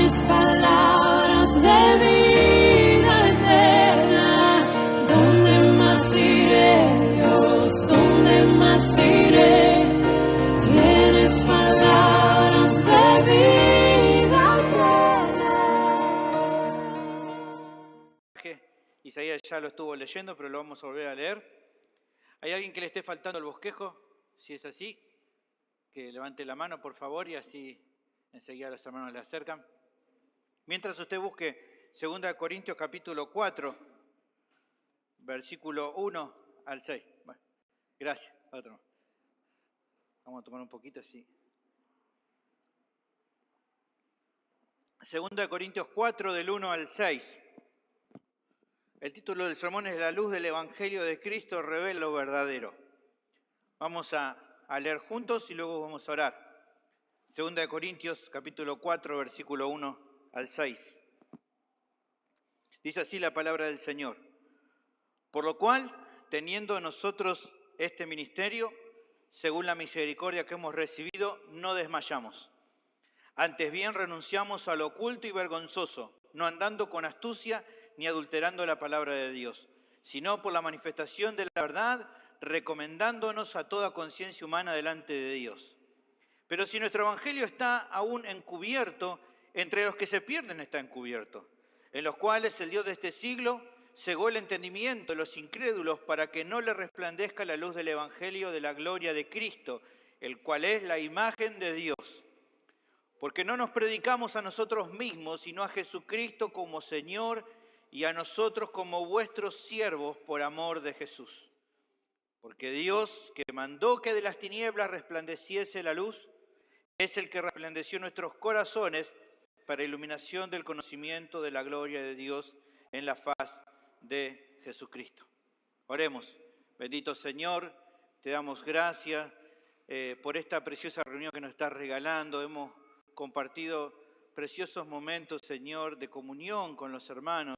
Tienes palabras de vida eterna. ¿Dónde más iré, Dios? ¿Dónde más iré? Tienes palabras de vida eterna. Isaías ya lo estuvo leyendo, pero lo vamos a volver a leer. ¿Hay alguien que le esté faltando el bosquejo? Si es así, que levante la mano, por favor, y así enseguida los hermanos le acercan. Mientras usted busque 2 Corintios capítulo 4, versículo 1 al 6. Bueno, gracias. Otro. Vamos a tomar un poquito así. 2 Corintios 4, del 1 al 6. El título del sermón es La luz del Evangelio de Cristo revela lo verdadero. Vamos a leer juntos y luego vamos a orar. 2 Corintios capítulo 4, versículo 1 al 6. Dice así la palabra del Señor. Por lo cual, teniendo nosotros este ministerio, según la misericordia que hemos recibido, no desmayamos. Antes bien renunciamos a lo oculto y vergonzoso, no andando con astucia ni adulterando la palabra de Dios, sino por la manifestación de la verdad, recomendándonos a toda conciencia humana delante de Dios. Pero si nuestro evangelio está aún encubierto, entre los que se pierden está encubierto, en los cuales el Dios de este siglo cegó el entendimiento de los incrédulos para que no le resplandezca la luz del evangelio de la gloria de Cristo, el cual es la imagen de Dios. Porque no nos predicamos a nosotros mismos, sino a Jesucristo como Señor y a nosotros como vuestros siervos por amor de Jesús. Porque Dios, que mandó que de las tinieblas resplandeciese la luz, es el que resplandeció nuestros corazones para iluminación del conocimiento de la gloria de Dios en la faz de Jesucristo. Oremos. Bendito Señor, te damos gracias por esta preciosa reunión que nos estás regalando. Hemos compartido preciosos momentos, Señor, de comunión con los hermanos.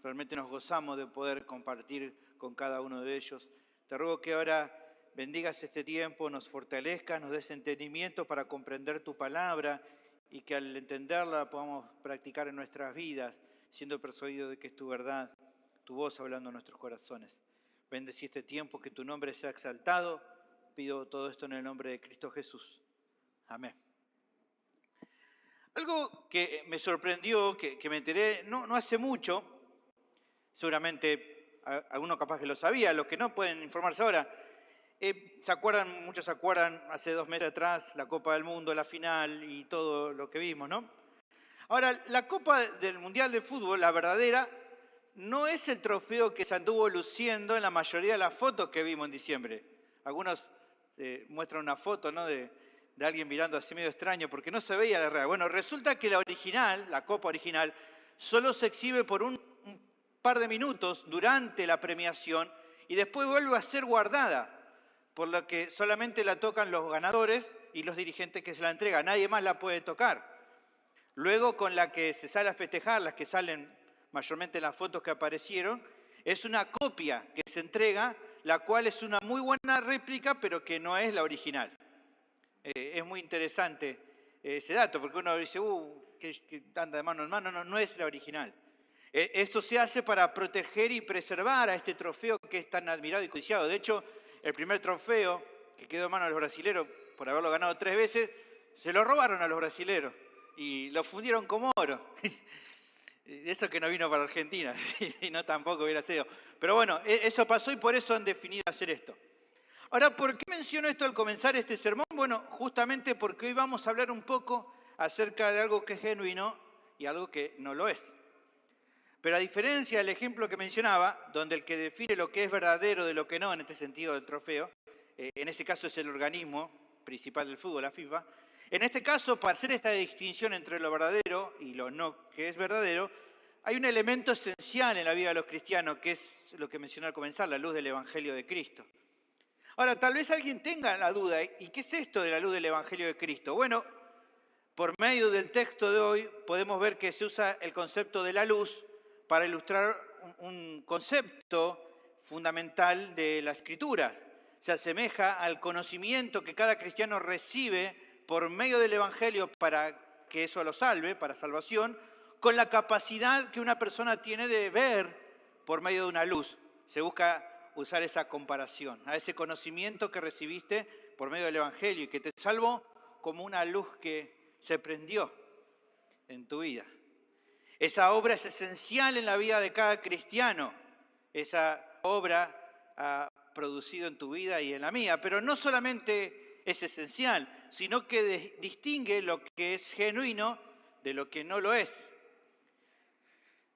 Realmente nos gozamos de poder compartir con cada uno de ellos. Te ruego que ahora bendigas este tiempo, nos fortalezcas, nos des entendimiento para comprender tu palabra y que al entenderla podamos practicar en nuestras vidas, siendo persuadidos de que es tu verdad, tu voz hablando en nuestros corazones. Bendecí este tiempo, que tu nombre sea exaltado. Pido todo esto en el nombre de Cristo Jesús. Amén. Algo que me sorprendió, que me enteré no hace mucho, seguramente algunos capaz que lo sabía, los que no pueden informarse ahora. ¿Se acuerdan? Muchos se acuerdan, hace 2 meses atrás, la Copa del Mundo, la final y todo lo que vimos, ¿no? Ahora, la Copa del Mundial de Fútbol, la verdadera, no es el trofeo que se anduvo luciendo en la mayoría de las fotos que vimos en diciembre. Algunos muestran una foto, ¿no?, de alguien mirando así medio extraño, porque no se veía la real. Bueno, resulta que la original, la Copa original, solo se exhibe por un par de minutos durante la premiación y después vuelve a ser guardada, por lo que solamente la tocan los ganadores y los dirigentes que se la entregan. Nadie más la puede tocar. Luego, con la que se sale a festejar, las que salen mayormente en las fotos que aparecieron, es una copia que se entrega, la cual es una muy buena réplica, pero que no es la original. Es muy interesante ese dato, porque uno dice, que anda de mano en mano, no es la original. Esto se hace para proteger y preservar a este trofeo que es tan admirado y codiciado. De hecho, el primer trofeo que quedó en manos de los brasileros, por haberlo ganado 3 veces, se lo robaron a los brasileros y lo fundieron como oro. Eso que no vino para Argentina, y no tampoco hubiera sido. Pero bueno, eso pasó y por eso han definido hacer esto. Ahora, ¿por qué menciono esto al comenzar este sermón? Bueno, justamente porque hoy vamos a hablar un poco acerca de algo que es genuino y algo que no lo es. Pero a diferencia del ejemplo que mencionaba, donde el que define lo que es verdadero de lo que no, en este sentido del trofeo, en ese caso es el organismo principal del fútbol, la FIFA, en este caso, para hacer esta distinción entre lo verdadero y lo no que es verdadero, hay un elemento esencial en la vida de los cristianos, que es lo que mencioné al comenzar, la luz del Evangelio de Cristo. Ahora, tal vez alguien tenga la duda, ¿y qué es esto de la luz del Evangelio de Cristo? Bueno, por medio del texto de hoy podemos ver que se usa el concepto de la luz para ilustrar un concepto fundamental de la Escritura. Se asemeja al conocimiento que cada cristiano recibe por medio del Evangelio para que eso lo salve, para salvación, con la capacidad que una persona tiene de ver por medio de una luz. Se busca usar esa comparación, a ese conocimiento que recibiste por medio del Evangelio y que te salvó como una luz que se prendió en tu vida. Esa obra es esencial en la vida de cada cristiano. Esa obra ha producido en tu vida y en la mía, pero no solamente es esencial, sino que distingue lo que es genuino de lo que no lo es.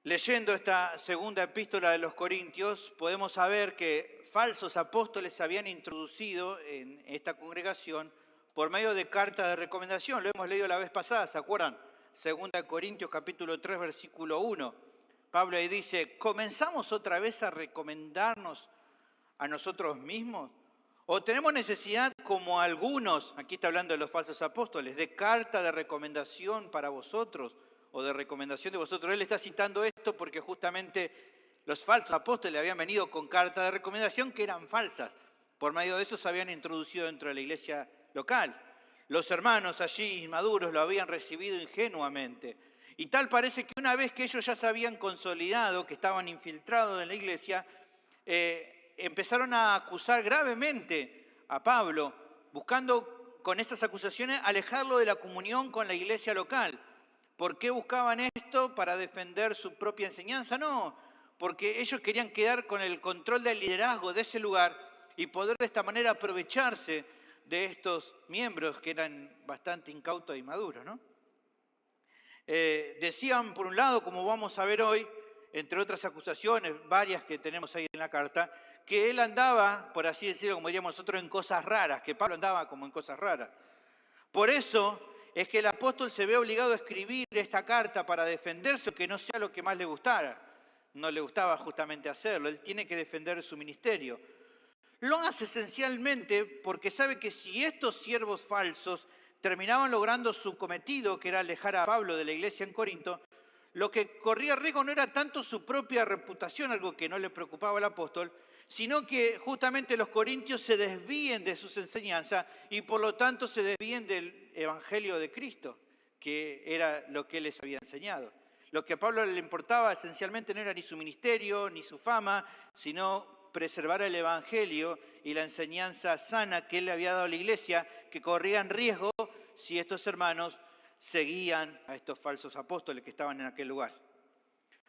Leyendo esta segunda epístola de los Corintios, podemos saber que falsos apóstoles se habían introducido en esta congregación por medio de cartas de recomendación. Lo hemos leído la vez pasada, ¿se acuerdan? Segunda de Corintios capítulo 3, versículo 1. Pablo ahí dice, ¿comenzamos otra vez a recomendarnos a nosotros mismos? ¿O tenemos necesidad, como algunos, aquí está hablando de los falsos apóstoles, de carta de recomendación para vosotros o de recomendación de vosotros? Él está citando esto porque justamente los falsos apóstoles habían venido con cartas de recomendación que eran falsas. Por medio de eso se habían introducido dentro de la iglesia local. Los hermanos allí inmaduros lo habían recibido ingenuamente. Y tal parece que una vez que ellos ya se habían consolidado, que estaban infiltrados en la iglesia, empezaron a acusar gravemente a Pablo, buscando con estas acusaciones alejarlo de la comunión con la iglesia local. ¿Por qué buscaban esto? ¿Para defender su propia enseñanza? No, porque ellos querían quedar con el control del liderazgo de ese lugar y poder de esta manera aprovecharse de estos miembros que eran bastante incautos y maduros, ¿no? Decían, por un lado, como vamos a ver hoy, entre otras acusaciones, varias que tenemos ahí en la carta, que él andaba, por así decirlo, como diríamos nosotros, en cosas raras, que Pablo andaba como en cosas raras. Por eso es que el apóstol se ve obligado a escribir esta carta para defenderse, que no sea lo que más le gustara. No le gustaba justamente hacerlo, él tiene que defender su ministerio. Lo hace esencialmente porque sabe que si estos siervos falsos terminaban logrando su cometido, que era alejar a Pablo de la iglesia en Corinto, lo que corría riesgo no era tanto su propia reputación, algo que no le preocupaba al apóstol, sino que justamente los corintios se desvíen de sus enseñanzas y por lo tanto se desvíen del evangelio de Cristo, que era lo que él les había enseñado. Lo que a Pablo le importaba esencialmente no era ni su ministerio, ni su fama, sino preservar el evangelio y la enseñanza sana que él le había dado a la iglesia, que corrían riesgo si estos hermanos seguían a estos falsos apóstoles que estaban en aquel lugar.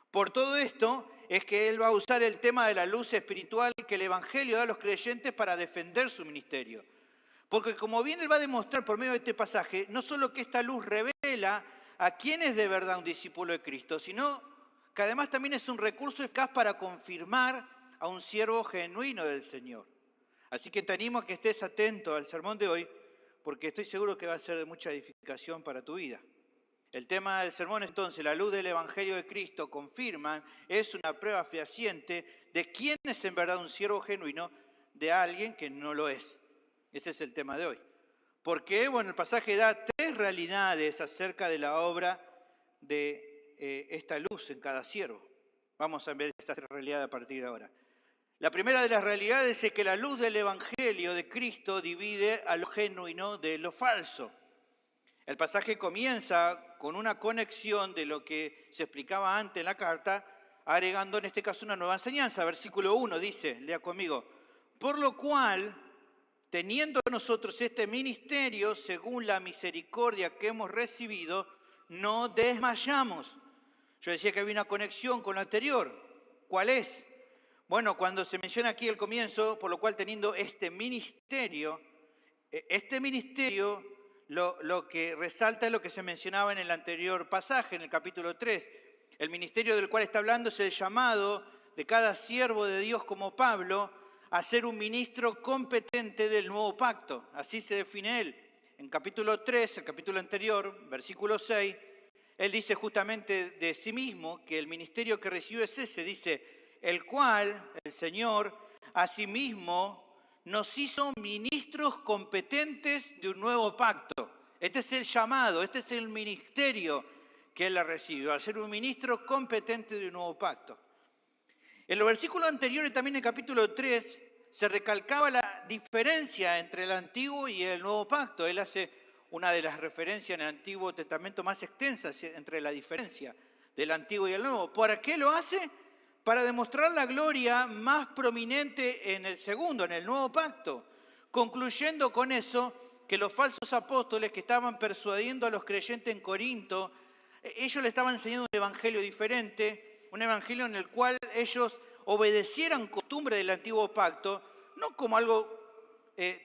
Por todo esto es que él va a usar el tema de la luz espiritual que el evangelio da a los creyentes para defender su ministerio. Porque como bien él va a demostrar por medio de este pasaje, no solo que esta luz revela a quién es de verdad un discípulo de Cristo, sino que además también es un recurso eficaz para confirmar a un siervo genuino del Señor. Así que te animo a que estés atento al sermón de hoy, porque estoy seguro que va a ser de mucha edificación para tu vida. El tema del sermón entonces, la luz del Evangelio de Cristo confirma, es una prueba fehaciente de quién es en verdad un siervo genuino de alguien que no lo es. Ese es el tema de hoy. Porque, bueno, el pasaje da tres realidades acerca de la obra de esta luz en cada siervo. Vamos a ver esta realidad a partir de ahora. La primera de las realidades es que la luz del Evangelio de Cristo divide a lo genuino de lo falso. El pasaje comienza con una conexión de lo que se explicaba antes en la carta, agregando en este caso una nueva enseñanza. Versículo 1 dice, lea conmigo, por lo cual, teniendo nosotros este ministerio, según la misericordia que hemos recibido, no desmayamos. Yo decía que había una conexión con lo anterior. ¿Cuál es? Bueno, cuando se menciona aquí el comienzo, por lo cual teniendo este ministerio lo que resalta es lo que se mencionaba en el anterior pasaje, en el capítulo 3. El ministerio del cual está hablando es el llamado de cada siervo de Dios como Pablo a ser un ministro competente del nuevo pacto. Así se define él. En capítulo 3, el capítulo anterior, versículo 6, él dice justamente de sí mismo que el ministerio que recibió es ese, dice, el cual, el Señor, asimismo nos hizo ministros competentes de un nuevo pacto. Este es el llamado, este es el ministerio que él ha recibido, al ser un ministro competente de un nuevo pacto. En los versículos anteriores, también en el capítulo 3, se recalcaba la diferencia entre el antiguo y el nuevo pacto. Él hace una de las referencias en el Antiguo Testamento más extensas entre la diferencia del Antiguo y el Nuevo. ¿Para qué lo hace? Para demostrar la gloria más prominente en el segundo, en el Nuevo Pacto, concluyendo con eso que los falsos apóstoles que estaban persuadiendo a los creyentes en Corinto, ellos le estaban enseñando un evangelio diferente, un evangelio en el cual ellos obedecieran costumbre del Antiguo Pacto, no como algo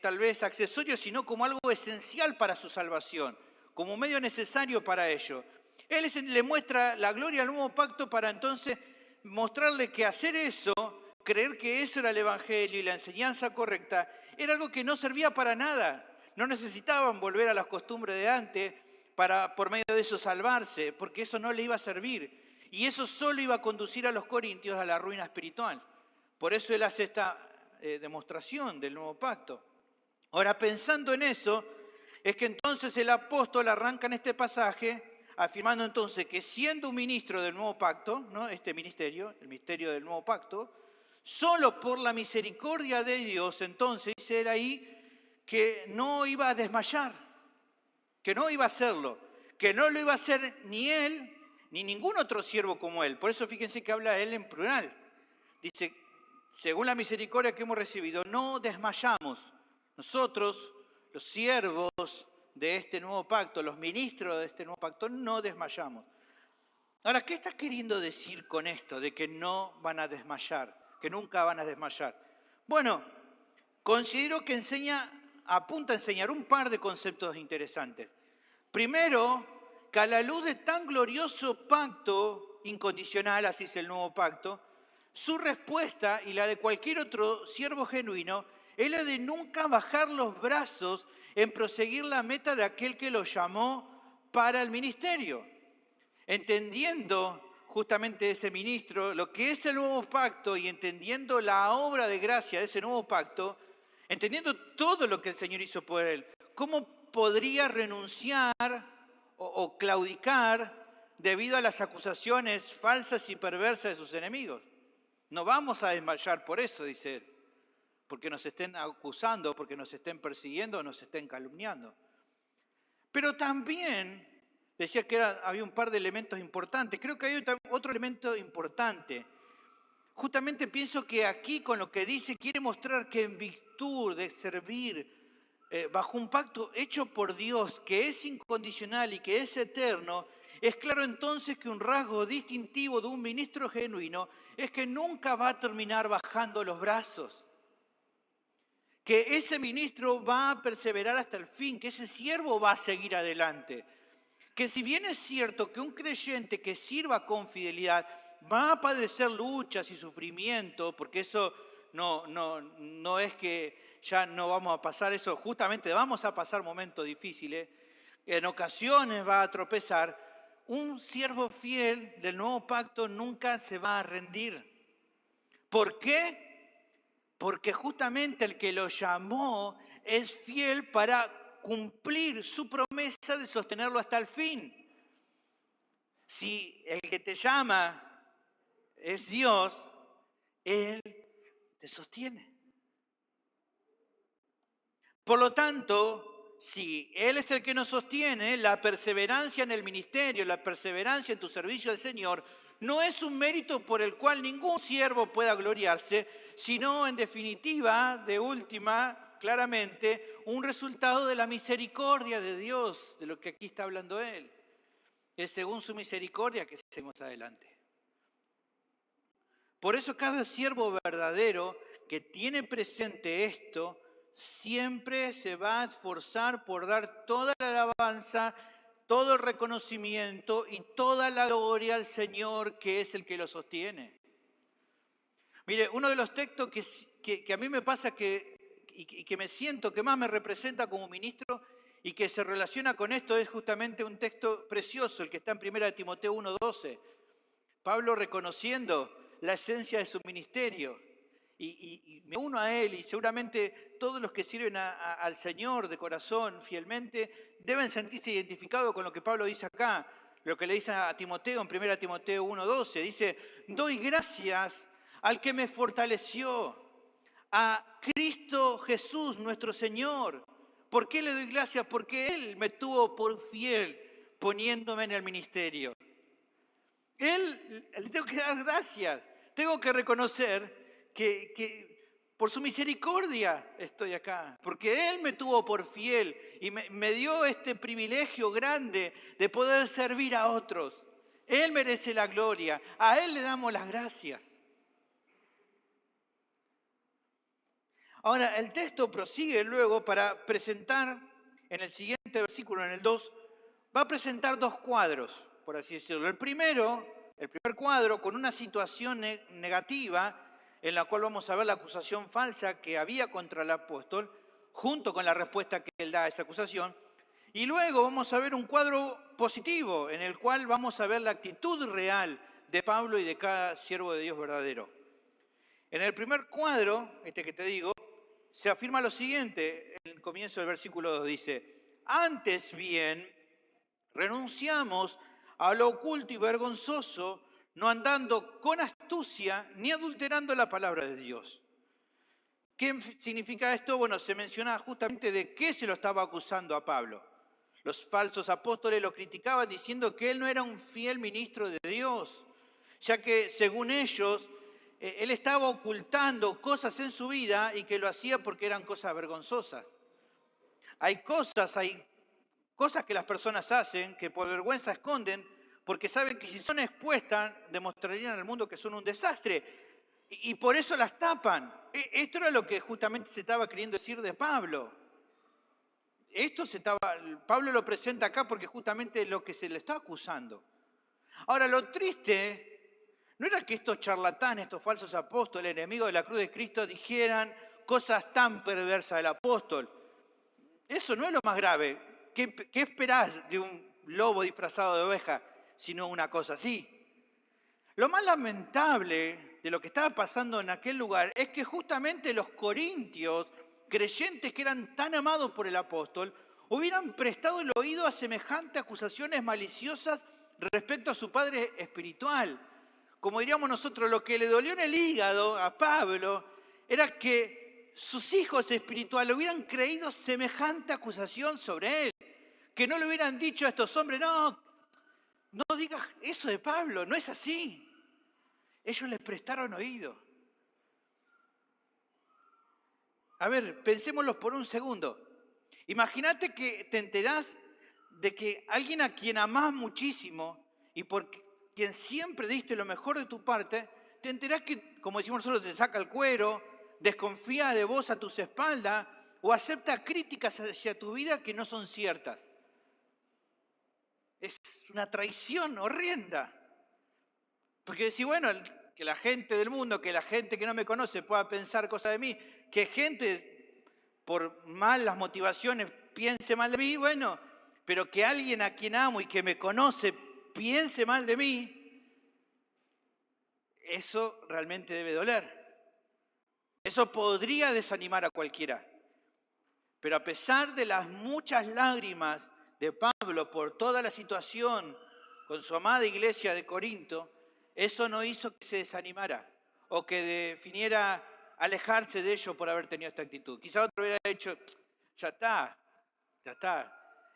tal vez accesorio, sino como algo esencial para su salvación, como un medio necesario para ello. Él le muestra la gloria al Nuevo Pacto para entonces mostrarle que hacer eso, creer que eso era el Evangelio y la enseñanza correcta, era algo que no servía para nada. No necesitaban volver a las costumbres de antes para por medio de eso salvarse, porque eso no le iba a servir. Y eso solo iba a conducir a los corintios a la ruina espiritual. Por eso él hace esta demostración del Nuevo Pacto. Ahora, pensando en eso, es que entonces el apóstol arranca en este pasaje afirmando entonces que siendo un ministro del Nuevo Pacto, ¿no? Este ministerio, el misterio del Nuevo Pacto, solo por la misericordia de Dios, entonces dice él ahí, que no iba a desmayar, que no iba a hacerlo, que no lo iba a hacer ni él, ni ningún otro siervo como él. Por eso fíjense que habla él en plural. Dice, según la misericordia que hemos recibido, no desmayamos. Nosotros, los siervos de este nuevo pacto, los ministros de este nuevo pacto, no desmayamos. Ahora, ¿qué está queriendo decir con esto de que no van a desmayar, que nunca van a desmayar? Bueno, considero que apunta a enseñar un par de conceptos interesantes. Primero, que a la luz de tan glorioso pacto incondicional, así es el nuevo pacto, su respuesta y la de cualquier otro siervo genuino es la de nunca bajar los brazos en proseguir la meta de aquel que lo llamó para el ministerio. Entendiendo justamente ese ministro lo que es el nuevo pacto y entendiendo la obra de gracia de ese nuevo pacto, entendiendo todo lo que el Señor hizo por él, ¿cómo podría renunciar o claudicar debido a las acusaciones falsas y perversas de sus enemigos? No vamos a desmayar por eso, dice él, porque nos estén acusando, porque nos estén persiguiendo o nos estén calumniando. Pero también decía que había un par de elementos importantes. Creo que hay otro elemento importante. Justamente pienso que aquí con lo que dice quiere mostrar que en virtud de servir bajo un pacto hecho por Dios, que es incondicional y que es eterno, es claro entonces que un rasgo distintivo de un ministro genuino es que nunca va a terminar bajando los brazos. Que ese ministro va a perseverar hasta el fin, que ese siervo va a seguir adelante. Que si bien es cierto que un creyente que sirva con fidelidad va a padecer luchas y sufrimiento, porque eso no es que ya no vamos a pasar eso, justamente vamos a pasar momentos difíciles, en ocasiones va a tropezar, un siervo fiel del nuevo pacto nunca se va a rendir. ¿Por qué? Porque justamente el que lo llamó es fiel para cumplir su promesa de sostenerlo hasta el fin. Si el que te llama es Dios, Él te sostiene. Por lo tanto, si Él es el que nos sostiene, la perseverancia en el ministerio, la perseverancia en tu servicio al Señor, no es un mérito por el cual ningún siervo pueda gloriarse, sino en definitiva, de última, claramente, un resultado de la misericordia de Dios, de lo que aquí está hablando Él. Es según su misericordia que seguimos adelante. Por eso cada siervo verdadero que tiene presente esto, siempre se va a esforzar por dar toda la alabanza, todo el reconocimiento y toda la gloria al Señor, que es el que lo sostiene. Mire, uno de los textos que a mí me pasa y que me siento que más me representa como ministro y que se relaciona con esto es justamente un texto precioso, el que está en 1 Timoteo 1:12. Pablo reconociendo la esencia de su ministerio. Y me uno a él y seguramente todos los que sirven al Señor de corazón fielmente deben sentirse identificados con lo que Pablo dice acá, lo que le dice a Timoteo en 1 Timoteo 1:12. Dice, doy gracias al que me fortaleció, a Cristo Jesús nuestro Señor, ¿Por qué le doy gracias? Porque Él me tuvo por fiel poniéndome en el ministerio. Le tengo que dar gracias. Tengo que reconocer que por su misericordia estoy acá. Porque Él me tuvo por fiel y me dio este privilegio grande de poder servir a otros. Él merece la gloria. A Él le damos las gracias. Ahora, el texto prosigue luego para presentar, en el siguiente versículo, en el 2, va a presentar dos cuadros, por así decirlo. El primer cuadro, con una situación negativa, en la cual vamos a ver la acusación falsa que había contra el apóstol, junto con la respuesta que él da a esa acusación. Y luego vamos a ver un cuadro positivo, en el cual vamos a ver la actitud real de Pablo y de cada siervo de Dios verdadero. En el primer cuadro, este que te digo, se afirma lo siguiente, en el comienzo del versículo 2 dice: antes bien, renunciamos a lo oculto y vergonzoso, no andando con astucia ni adulterando la palabra de Dios. ¿Qué significa esto? Bueno, se menciona justamente de qué se lo estaba acusando a Pablo. Los falsos apóstoles lo criticaban diciendo que él no era un fiel ministro de Dios, ya que según ellos, él estaba ocultando cosas en su vida y que lo hacía porque eran cosas vergonzosas. Hay cosas que las personas hacen que por vergüenza esconden porque saben que si son expuestas demostrarían al mundo que son un desastre y por eso las tapan. Esto era lo que justamente se estaba queriendo decir de Pablo. Pablo lo presenta acá porque justamente es lo que se le está acusando. Ahora, lo triste no era que estos charlatanes, estos falsos apóstoles, enemigos de la cruz de Cristo, dijeran cosas tan perversas del apóstol. Eso no es lo más grave. ¿Qué esperás de un lobo disfrazado de oveja sino una cosa así? Lo más lamentable de lo que estaba pasando en aquel lugar es que justamente los corintios, creyentes que eran tan amados por el apóstol, hubieran prestado el oído a semejantes acusaciones maliciosas respecto a su padre espiritual. Como diríamos nosotros, lo que le dolió en el hígado a Pablo era que sus hijos espirituales hubieran creído semejante acusación sobre él. Que no le hubieran dicho a estos hombres: no digas eso de Pablo, no es así. Ellos les prestaron oído. A ver, pensémoslo por un segundo. Imagínate que te enterás de que alguien a quien amás muchísimo y por quien siempre diste lo mejor de tu parte, te enterás que, como decimos nosotros, te saca el cuero, desconfía de vos a tus espaldas o acepta críticas hacia tu vida que no son ciertas. Es una traición horrenda. Porque decís, bueno, que la gente del mundo, que la gente que no me conoce pueda pensar cosas de mí, que gente por malas motivaciones piense mal de mí, bueno, pero que alguien a quien amo y que me conoce piense mal de mí, eso realmente debe doler. Eso podría desanimar a cualquiera. Pero a pesar de las muchas lágrimas de Pablo por toda la situación con su amada iglesia de Corinto, eso no hizo que se desanimara o que definiera alejarse de ellos por haber tenido esta actitud. Quizá otro hubiera dicho: ya está,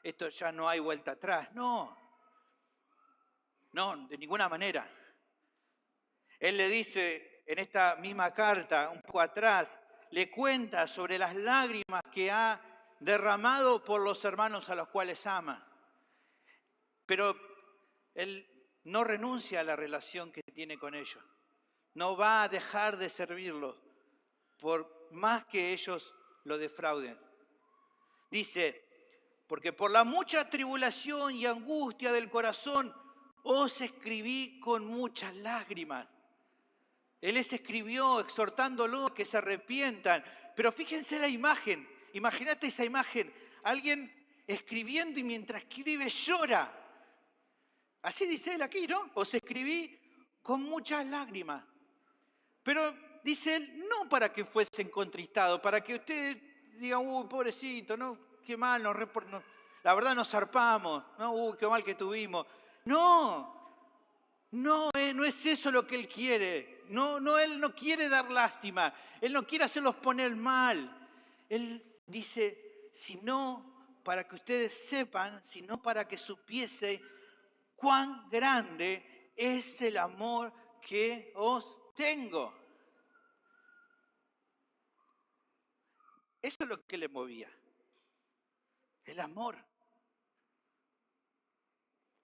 esto ya no hay vuelta atrás. No, de ninguna manera. Él le dice en esta misma carta, un poco atrás, le cuenta sobre las lágrimas que ha derramado por los hermanos a los cuales ama. Pero él no renuncia a la relación que tiene con ellos. No va a dejar de servirlos por más que ellos lo defrauden. Dice: porque por la mucha tribulación y angustia del corazón os escribí con muchas lágrimas. Él les escribió exhortándolos a que se arrepientan. Pero fíjense la imagen. Imagínate esa imagen. Alguien escribiendo y mientras escribe llora. Así dice él aquí, ¿no? Os escribí con muchas lágrimas. Pero dice él, no para que fuesen contristados, para que ustedes digan: uy, pobrecito, ¿no? Qué mal, la verdad nos zarpamos, ¿no? Uy, qué mal que tuvimos. No es eso lo que él quiere. Él no quiere dar lástima. Él no quiere hacerlos poner mal. Él dice: sino para que ustedes sepan, sino para que supiese cuán grande es el amor que os tengo. Eso es lo que le movía. El amor.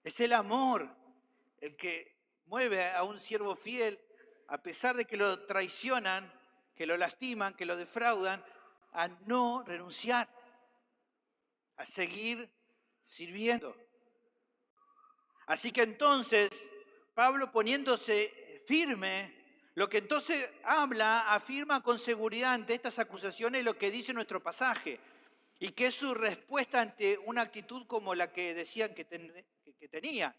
Es el amor el que mueve a un siervo fiel, a pesar de que lo traicionan, que lo lastiman, que lo defraudan, a no renunciar, a seguir sirviendo. Así que entonces, Pablo poniéndose firme, lo que entonces afirma con seguridad ante estas acusaciones lo que dice nuestro pasaje, y que es su respuesta ante una actitud como la que decían que tenía.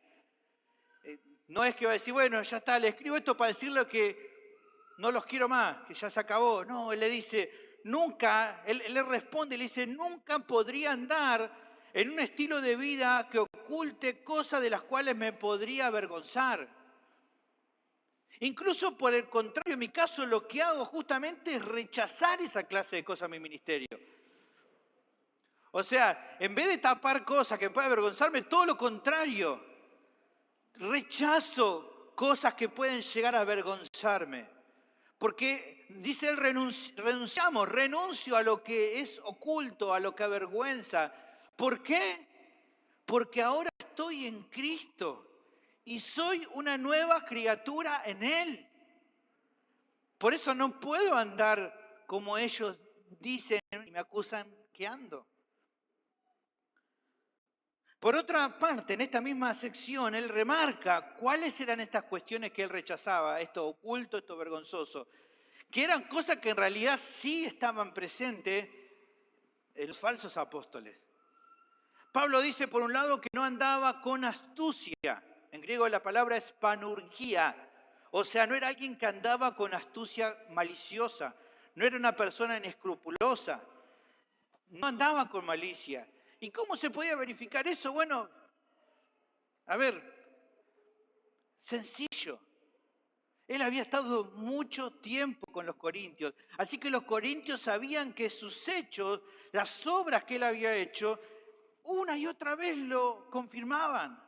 No es que va a decir, bueno, ya está, le escribo esto para decirle que no los quiero más, que ya se acabó. No, él le dice, nunca, él le responde, le dice, nunca podría andar en un estilo de vida que oculte cosas de las cuales me podría avergonzar. Incluso por el contrario, en mi caso lo que hago justamente es rechazar esa clase de cosas en mi ministerio. O sea, en vez de tapar cosas que puedan avergonzarme, todo lo contrario. Rechazo cosas que pueden llegar a avergonzarme. Porque, dice él, renuncio a lo que es oculto, a lo que avergüenza. ¿Por qué? Porque ahora estoy en Cristo y soy una nueva criatura en Él. Por eso no puedo andar como ellos dicen y me acusan que ando. Por otra parte, en esta misma sección, él remarca cuáles eran estas cuestiones que él rechazaba, esto oculto, esto vergonzoso, que eran cosas que en realidad sí estaban presentes en los falsos apóstoles. Pablo dice, por un lado, que no andaba con astucia. En griego la palabra es panurgia. O sea, no era alguien que andaba con astucia maliciosa. No era una persona inescrupulosa. No andaba con malicia. ¿Y cómo se podía verificar eso? Bueno, a ver, sencillo. Él había estado mucho tiempo con los corintios. Así que los corintios sabían que sus hechos, las obras que él había hecho, una y otra vez lo confirmaban.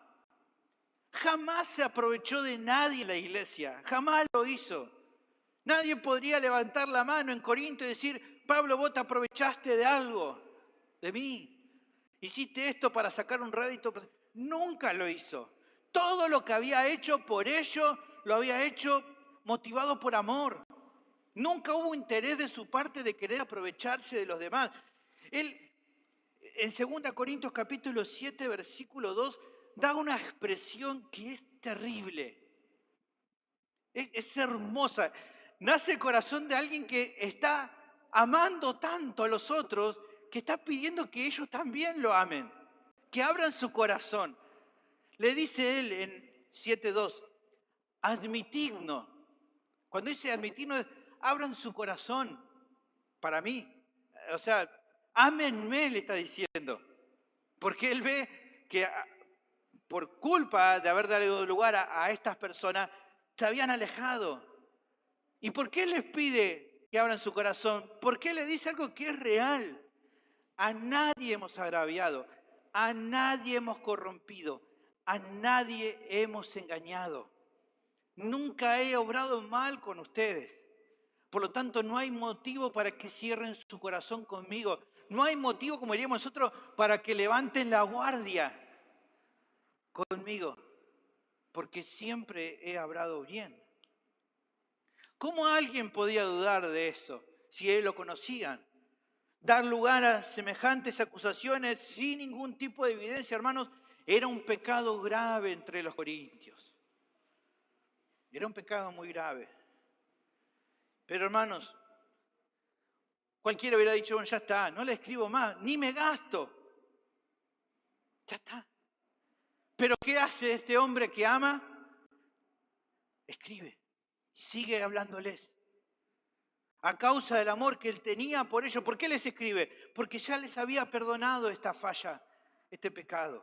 Jamás se aprovechó de nadie en la iglesia. Jamás lo hizo. Nadie podría levantar la mano en Corinto y decir, Pablo, vos te aprovechaste de algo, de mí. Hiciste esto para sacar un rédito. Nunca lo hizo. Todo lo que había hecho por ello, lo había hecho motivado por amor. Nunca hubo interés de su parte de querer aprovecharse de los demás. Él, en 2 Corintios capítulo 7, versículo 2, da una expresión que es terrible. Es hermosa. Nace el corazón de alguien que está amando tanto a los otros que está pidiendo que ellos también lo amen, que abran su corazón. Le dice él en 7.2, admitidnos. Cuando dice admitidnos, abran su corazón para mí. O sea, ámenme, le está diciendo. Porque él ve que por culpa de haber dado lugar a estas personas, se habían alejado. ¿Y por qué les pide que abran su corazón? Porque le dice algo que es real. A nadie hemos agraviado, a nadie hemos corrompido, a nadie hemos engañado. Nunca he obrado mal con ustedes. Por lo tanto, no hay motivo para que cierren su corazón conmigo. No hay motivo, como diríamos nosotros, para que levanten la guardia conmigo. Porque siempre he obrado bien. ¿Cómo alguien podía dudar de eso si él lo conocían? Dar lugar a semejantes acusaciones sin ningún tipo de evidencia, hermanos, era un pecado grave entre los corintios. Era un pecado muy grave. Pero hermanos, cualquiera hubiera dicho, bueno, ya está, no le escribo más, ni me gasto. Ya está. Pero ¿qué hace este hombre que ama? Escribe, sigue hablándoles. A causa del amor que él tenía por ellos. ¿Por qué les escribe? Porque ya les había perdonado esta falla, este pecado.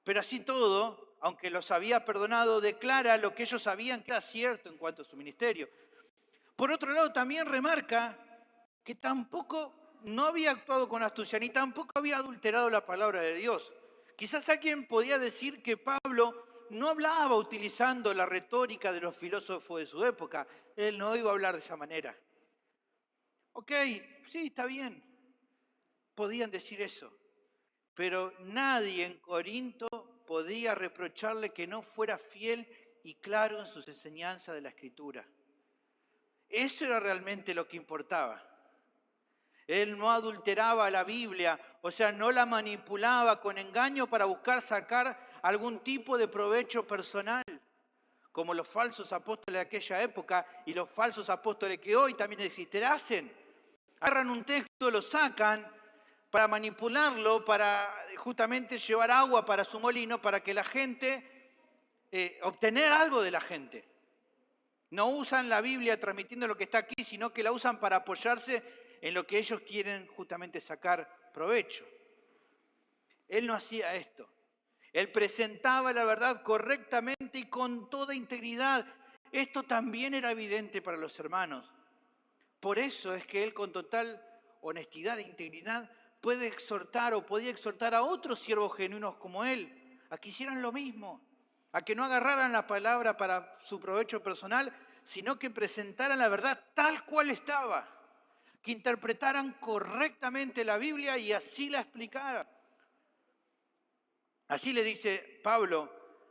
Pero así todo, aunque los había perdonado, declara lo que ellos sabían que era cierto en cuanto a su ministerio. Por otro lado, también remarca que tampoco no había actuado con astucia ni tampoco había adulterado la palabra de Dios. Quizás alguien podía decir que Pablo no hablaba utilizando la retórica de los filósofos de su época. Él no iba a hablar de esa manera. Ok, sí, está bien. Podían decir eso. Pero nadie en Corinto podía reprocharle que no fuera fiel y claro en sus enseñanzas de la Escritura. Eso era realmente lo que importaba. Él no adulteraba la Biblia, o sea, no la manipulaba con engaño para buscar sacar algún tipo de provecho personal, como los falsos apóstoles de aquella época y los falsos apóstoles que hoy también existen, hacen. Agarran un texto, lo sacan para manipularlo, para justamente llevar agua para su molino, para que la gente, obtener algo de la gente. No usan la Biblia transmitiendo lo que está aquí, sino que la usan para apoyarse en lo que ellos quieren justamente sacar provecho. Él no hacía esto. Él presentaba la verdad correctamente y con toda integridad. Esto también era evidente para los hermanos. Por eso es que él con total honestidad e integridad puede exhortar o podía exhortar a otros siervos genuinos como él a que hicieran lo mismo, a que no agarraran la palabra para su provecho personal, sino que presentaran la verdad tal cual estaba, que interpretaran correctamente la Biblia y así la explicaran. Así le dice Pablo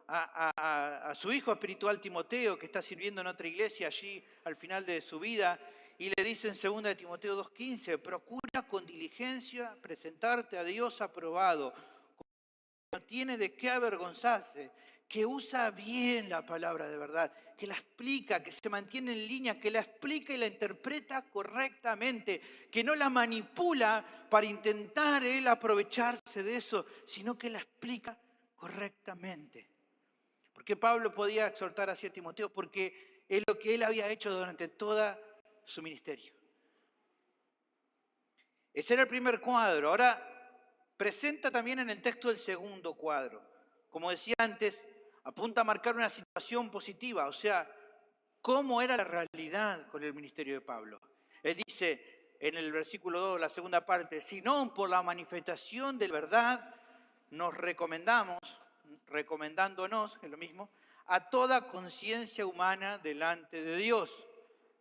a su hijo espiritual Timoteo, que está sirviendo en otra iglesia allí al final de su vida, y le dice en 2 de Timoteo 2:15, procura con diligencia presentarte a Dios aprobado, no tiene de qué avergonzarse, que usa bien la palabra de verdad, que la explica, que se mantiene en línea, que la explica y la interpreta correctamente, que no la manipula para intentar él aprovecharse de eso, sino que la explica correctamente. ¿Por qué Pablo podía exhortar así a Timoteo? Porque es lo que él había hecho durante toda su ministerio. Ese era el primer cuadro. Ahora presenta también en el texto el segundo cuadro. Como decía antes, apunta a marcar una situación positiva, o sea, cómo era la realidad con el ministerio de Pablo. Él dice en el versículo 2, la segunda parte, sino por la manifestación de la verdad, nos recomendándonos, es lo mismo, a toda conciencia humana delante de Dios.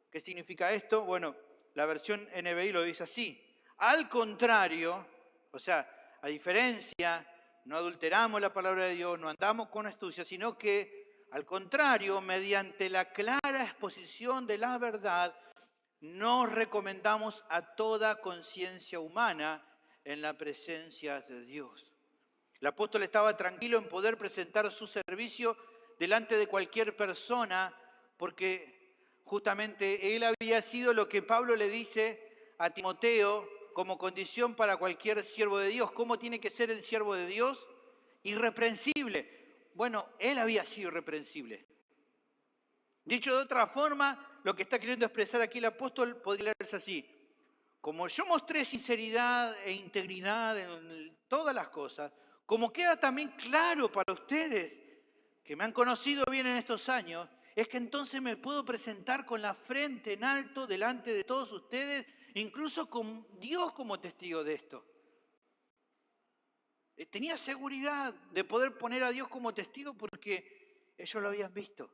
¿Qué significa esto? Bueno, la versión NBI lo dice así. Al contrario, o sea, a diferencia, no adulteramos la palabra de Dios, no andamos con astucia, sino que, al contrario, mediante la clara exposición de la verdad, nos recomendamos a toda conciencia humana en la presencia de Dios. El apóstol estaba tranquilo en poder presentar su servicio delante de cualquier persona, porque justamente él había sido lo que Pablo le dice a Timoteo como condición para cualquier siervo de Dios. ¿Cómo tiene que ser el siervo de Dios? Irreprensible. Bueno, él había sido irreprensible. Dicho de otra forma, lo que está queriendo expresar aquí el apóstol podría leerse así. Como yo mostré sinceridad e integridad en todas las cosas, como queda también claro para ustedes que me han conocido bien en estos años, es que entonces me puedo presentar con la frente en alto delante de todos ustedes, incluso con Dios como testigo de esto. Tenía seguridad de poder poner a Dios como testigo porque ellos lo habían visto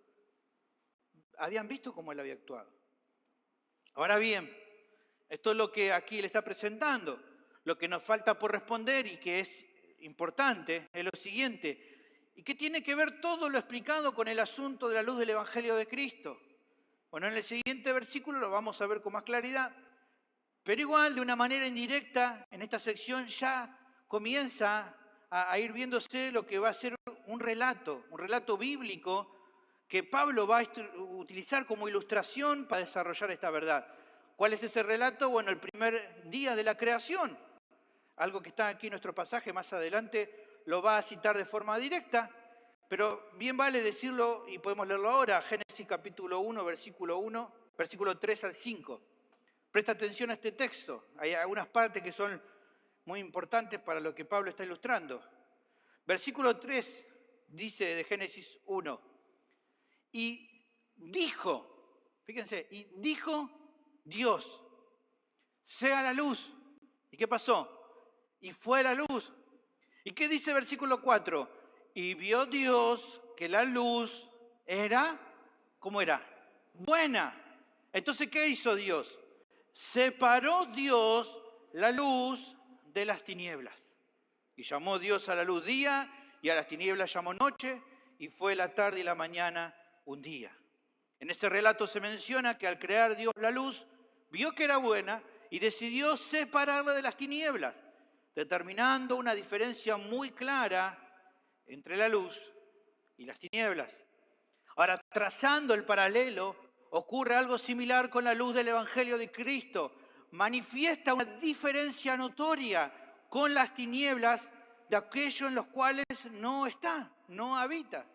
cómo él había actuado. Ahora bien, esto es lo que aquí le está presentando. Lo que nos falta por responder y que es importante es lo siguiente. ¿Y qué tiene que ver todo lo explicado con el asunto de la luz del Evangelio de Cristo? Bueno, en el siguiente versículo lo vamos a ver con más claridad. Pero igual, de una manera indirecta, en esta sección ya comienza a ir viéndose lo que va a ser un relato bíblico que Pablo va a utilizar como ilustración para desarrollar esta verdad. ¿Cuál es ese relato? Bueno, el primer día de la creación. Algo que está aquí en nuestro pasaje más adelante lo va a citar de forma directa, pero bien vale decirlo y podemos leerlo ahora. Génesis capítulo 1, versículo 3 al 5. Presta atención a este texto. Hay algunas partes que son muy importantes para lo que Pablo está ilustrando. Versículo 3 dice de Génesis 1. Y dijo, fíjense, y dijo Dios, sea la luz. ¿Y qué pasó? Y fue la luz. ¿Y qué dice el versículo 4? Y vio Dios que la luz era, ¿cómo era? Buena. Entonces, ¿qué hizo Dios? Separó Dios la luz de las tinieblas. Y llamó Dios a la luz día, y a las tinieblas llamó noche, y fue la tarde y la mañana un día. En este relato se menciona que al crear Dios la luz, vio que era buena y decidió separarla de las tinieblas, determinando una diferencia muy clara entre la luz y las tinieblas. Ahora, trazando el paralelo, ocurre algo similar con la luz del Evangelio de Cristo. Manifiesta una diferencia notoria con las tinieblas de aquellos en los cuales no está, no habita.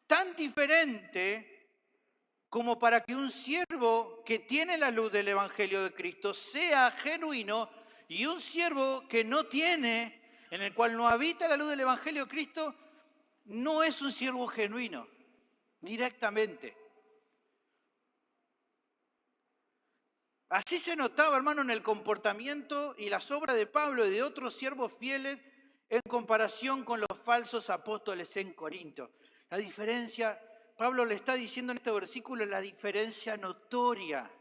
Tan diferente como para que un siervo que tiene la luz del Evangelio de Cristo sea genuino y un siervo que no tiene, en el cual no habita la luz del Evangelio de Cristo, no es un siervo genuino, directamente. Así se notaba, hermano, en el comportamiento y las obras de Pablo y de otros siervos fieles en comparación con los falsos apóstoles en Corinto. La diferencia, Pablo le está diciendo en este versículo, la diferencia notoria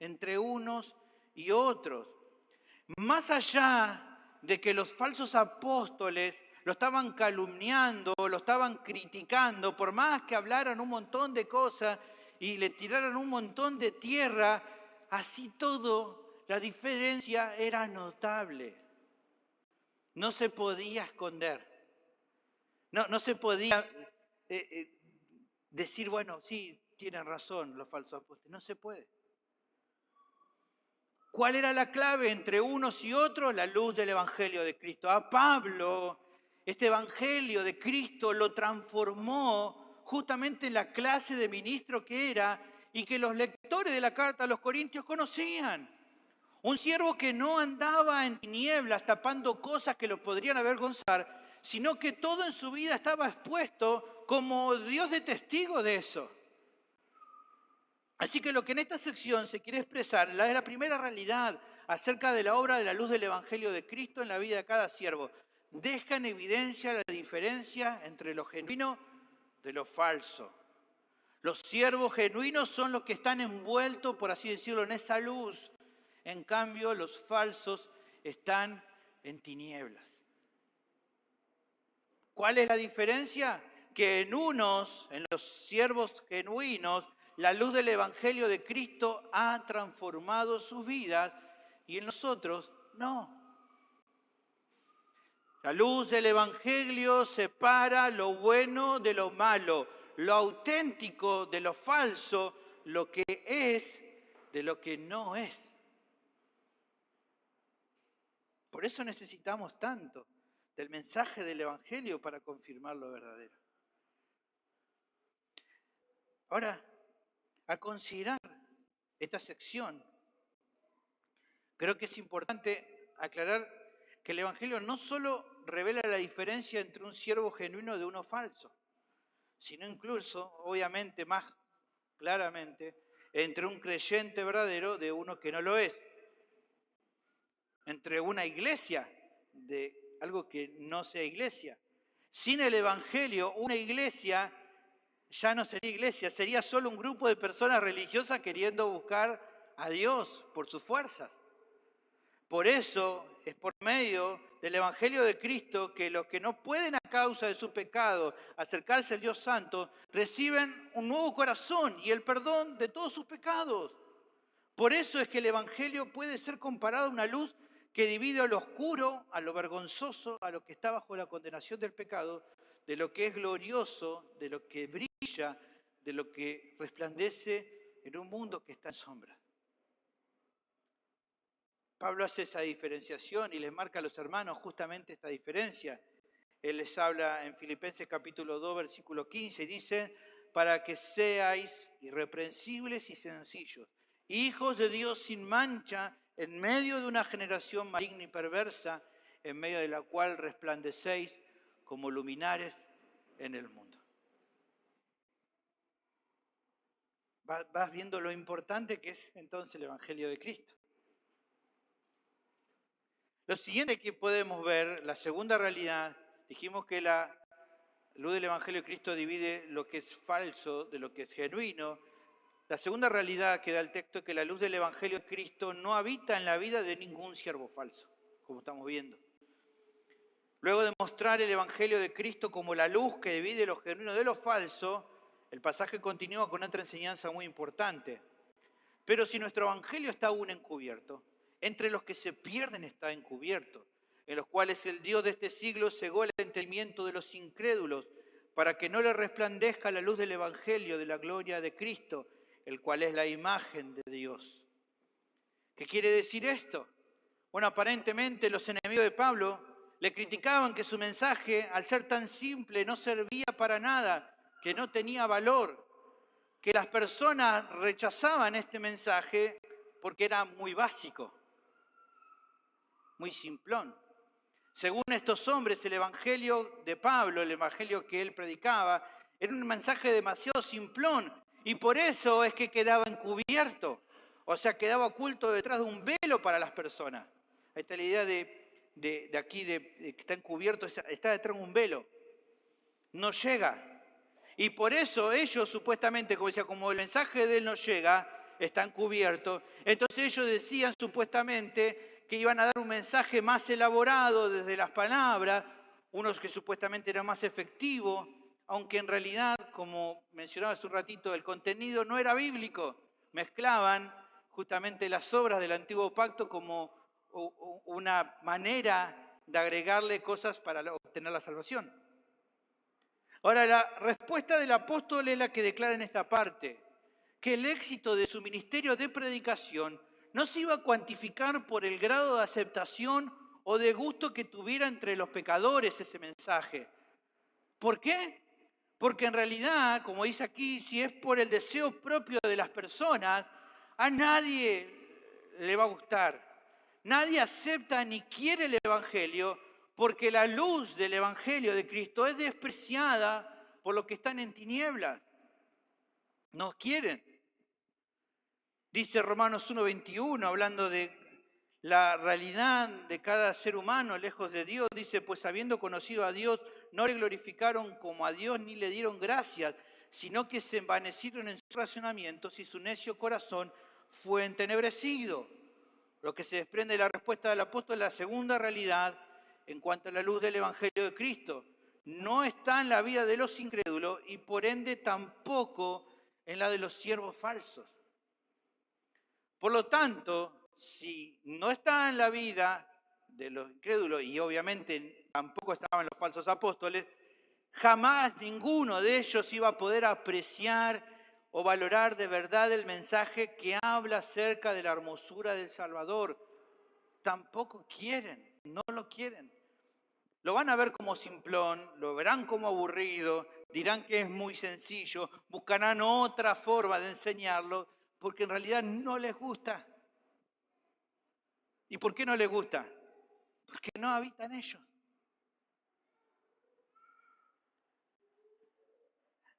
entre unos y otros. Más allá de que los falsos apóstoles lo estaban calumniando, lo estaban criticando, por más que hablaran un montón de cosas y le tiraran un montón de tierra, así todo, la diferencia era notable. No se podía esconder. No se podía decir, bueno, sí, tienen razón los falsos apóstoles. No se puede. ¿Cuál era la clave entre unos y otros? La luz del Evangelio de Cristo. A Pablo, este Evangelio de Cristo lo transformó justamente en la clase de ministro que era y que los lectores de la carta a los Corintios conocían. Un siervo que no andaba en tinieblas tapando cosas que lo podrían avergonzar, sino que todo en su vida estaba expuesto como Dios de testigo de eso. Así que lo que en esta sección se quiere expresar es la primera realidad acerca de la obra de la luz del Evangelio de Cristo en la vida de cada siervo. Deja en evidencia la diferencia entre lo genuino de lo falso. Los siervos genuinos son los que están envueltos, por así decirlo, en esa luz. En cambio, los falsos están en tinieblas. ¿Cuál es la diferencia? Que en los siervos genuinos, la luz del Evangelio de Cristo ha transformado sus vidas y en los otros no. La luz del Evangelio separa lo bueno de lo malo, lo auténtico de lo falso, lo que es de lo que no es. Por eso necesitamos tanto del mensaje del Evangelio para confirmar lo verdadero. Ahora, al considerar esta sección, creo que es importante aclarar que el Evangelio no solo revela la diferencia entre un siervo genuino de uno falso, sino incluso, obviamente, más claramente, entre un creyente verdadero de uno que no lo es, entre una iglesia de algo que no sea iglesia. Sin el Evangelio, una iglesia ya no sería iglesia, sería solo un grupo de personas religiosas queriendo buscar a Dios por sus fuerzas. Por eso es por medio del Evangelio de Cristo que los que no pueden a causa de su pecado acercarse al Dios Santo, reciben un nuevo corazón y el perdón de todos sus pecados. Por eso es que el Evangelio puede ser comparado a una luz que divide a lo oscuro, a lo vergonzoso, a lo que está bajo la condenación del pecado, de lo que es glorioso, de lo que brilla, de lo que resplandece en un mundo que está en sombra. Pablo hace esa diferenciación y les marca a los hermanos justamente esta diferencia. Él les habla en Filipenses capítulo 2, versículo 15, y dice, para que seáis irreprensibles y sencillos, hijos de Dios sin mancha, en medio de una generación maligna y perversa, en medio de la cual resplandecéis como luminares en el mundo. Vas viendo lo importante que es entonces el Evangelio de Cristo. Lo siguiente que podemos ver, la segunda realidad, dijimos que la luz del Evangelio de Cristo divide lo que es falso de lo que es genuino. La segunda realidad que da el texto es que la luz del Evangelio de Cristo no habita en la vida de ningún siervo falso, como estamos viendo. Luego de mostrar el Evangelio de Cristo como la luz que divide lo genuino de lo falso, el pasaje continúa con otra enseñanza muy importante. Pero si nuestro Evangelio está aún encubierto, entre los que se pierden está encubierto, en los cuales el Dios de este siglo cegó el entendimiento de los incrédulos, para que no le resplandezca la luz del Evangelio de la gloria de Cristo, el cual es la imagen de Dios. ¿Qué quiere decir esto? Bueno, aparentemente los enemigos de Pablo le criticaban que su mensaje, al ser tan simple, no servía para nada, que no tenía valor, que las personas rechazaban este mensaje porque era muy básico, muy simplón. Según estos hombres, el evangelio de Pablo, el evangelio que él predicaba, era un mensaje demasiado simplón y por eso es que quedaba encubierto, o sea, quedaba oculto detrás de un velo para las personas. Ahí está la idea de que está encubierto, está detrás de un velo, no llega. Y por eso ellos supuestamente, como decía, como el mensaje de él no llega, está encubierto, entonces ellos decían supuestamente que iban a dar un mensaje más elaborado desde las palabras, unos que supuestamente eran más efectivos, aunque en realidad, como mencionaba hace un ratito, el contenido no era bíblico. Mezclaban justamente las obras del Antiguo Pacto como una manera de agregarle cosas para obtener la salvación. Ahora, la respuesta del apóstol es la que declara en esta parte, que el éxito de su ministerio de predicación no se iba a cuantificar por el grado de aceptación o de gusto que tuviera entre los pecadores ese mensaje. ¿Por qué? Porque en realidad, como dice aquí, si es por el deseo propio de las personas, a nadie le va a gustar. Nadie acepta ni quiere el Evangelio porque la luz del Evangelio de Cristo es despreciada por los que están en tinieblas. No quieren. Dice Romanos 1:21, hablando de la realidad de cada ser humano lejos de Dios, dice, pues habiendo conocido a Dios, no le glorificaron como a Dios ni le dieron gracias, sino que se envanecieron en sus razonamientos y su necio corazón fue entenebrecido. Lo que se desprende de la respuesta del apóstol es la segunda realidad en cuanto a la luz del Evangelio de Cristo. No está en la vida de los incrédulos y por ende tampoco en la de los siervos falsos. Por lo tanto, si no está en la vida de los incrédulos y obviamente tampoco estaban los falsos apóstoles, jamás ninguno de ellos iba a poder apreciar o valorar de verdad el mensaje que habla acerca de la hermosura del Salvador. Tampoco quieren, no lo quieren. Lo van a ver como simplón, lo verán como aburrido, dirán que es muy sencillo, buscarán otra forma de enseñarlo, porque en realidad no les gusta. ¿Y por qué no les gusta? Porque no habitan ellos.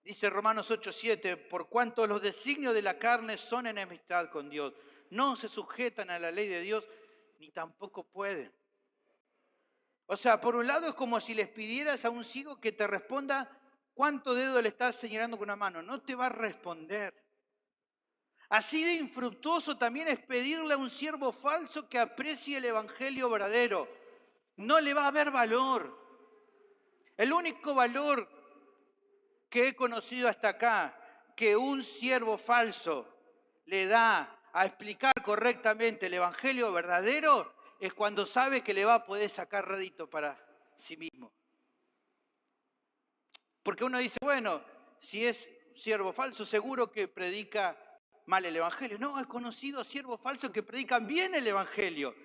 Dice Romanos 8:7, por cuanto los designios de la carne son enemistad con Dios, no se sujetan a la ley de Dios, ni tampoco pueden. O sea, por un lado es como si les pidieras a un ciego que te responda cuánto dedo le estás señalando con una mano. No te va a responder. Así de infructuoso también es pedirle a un siervo falso que aprecie el evangelio verdadero. No le va a haber valor. El único valor que he conocido hasta acá, que un siervo falso le da a explicar correctamente el evangelio verdadero, es cuando sabe que le va a poder sacar rédito para sí mismo. Porque uno dice, bueno, si es siervo falso, seguro que predica mal el evangelio. No, he conocido siervos falsos que predican bien el evangelio,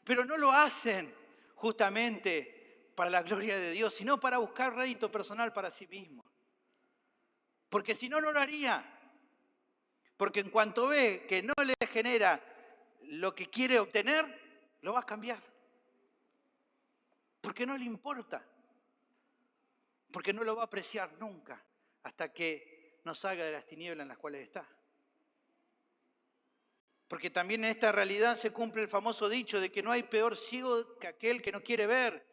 pero no lo hacen justamente para la gloria de Dios, sino para buscar rédito personal para sí mismo. Porque si no, no lo haría. Porque en cuanto ve que no le genera lo que quiere obtener, lo va a cambiar. Porque no le importa. Porque no lo va a apreciar nunca hasta que no salga de las tinieblas en las cuales está. Porque también en esta realidad se cumple el famoso dicho de que no hay peor ciego que aquel que no quiere ver.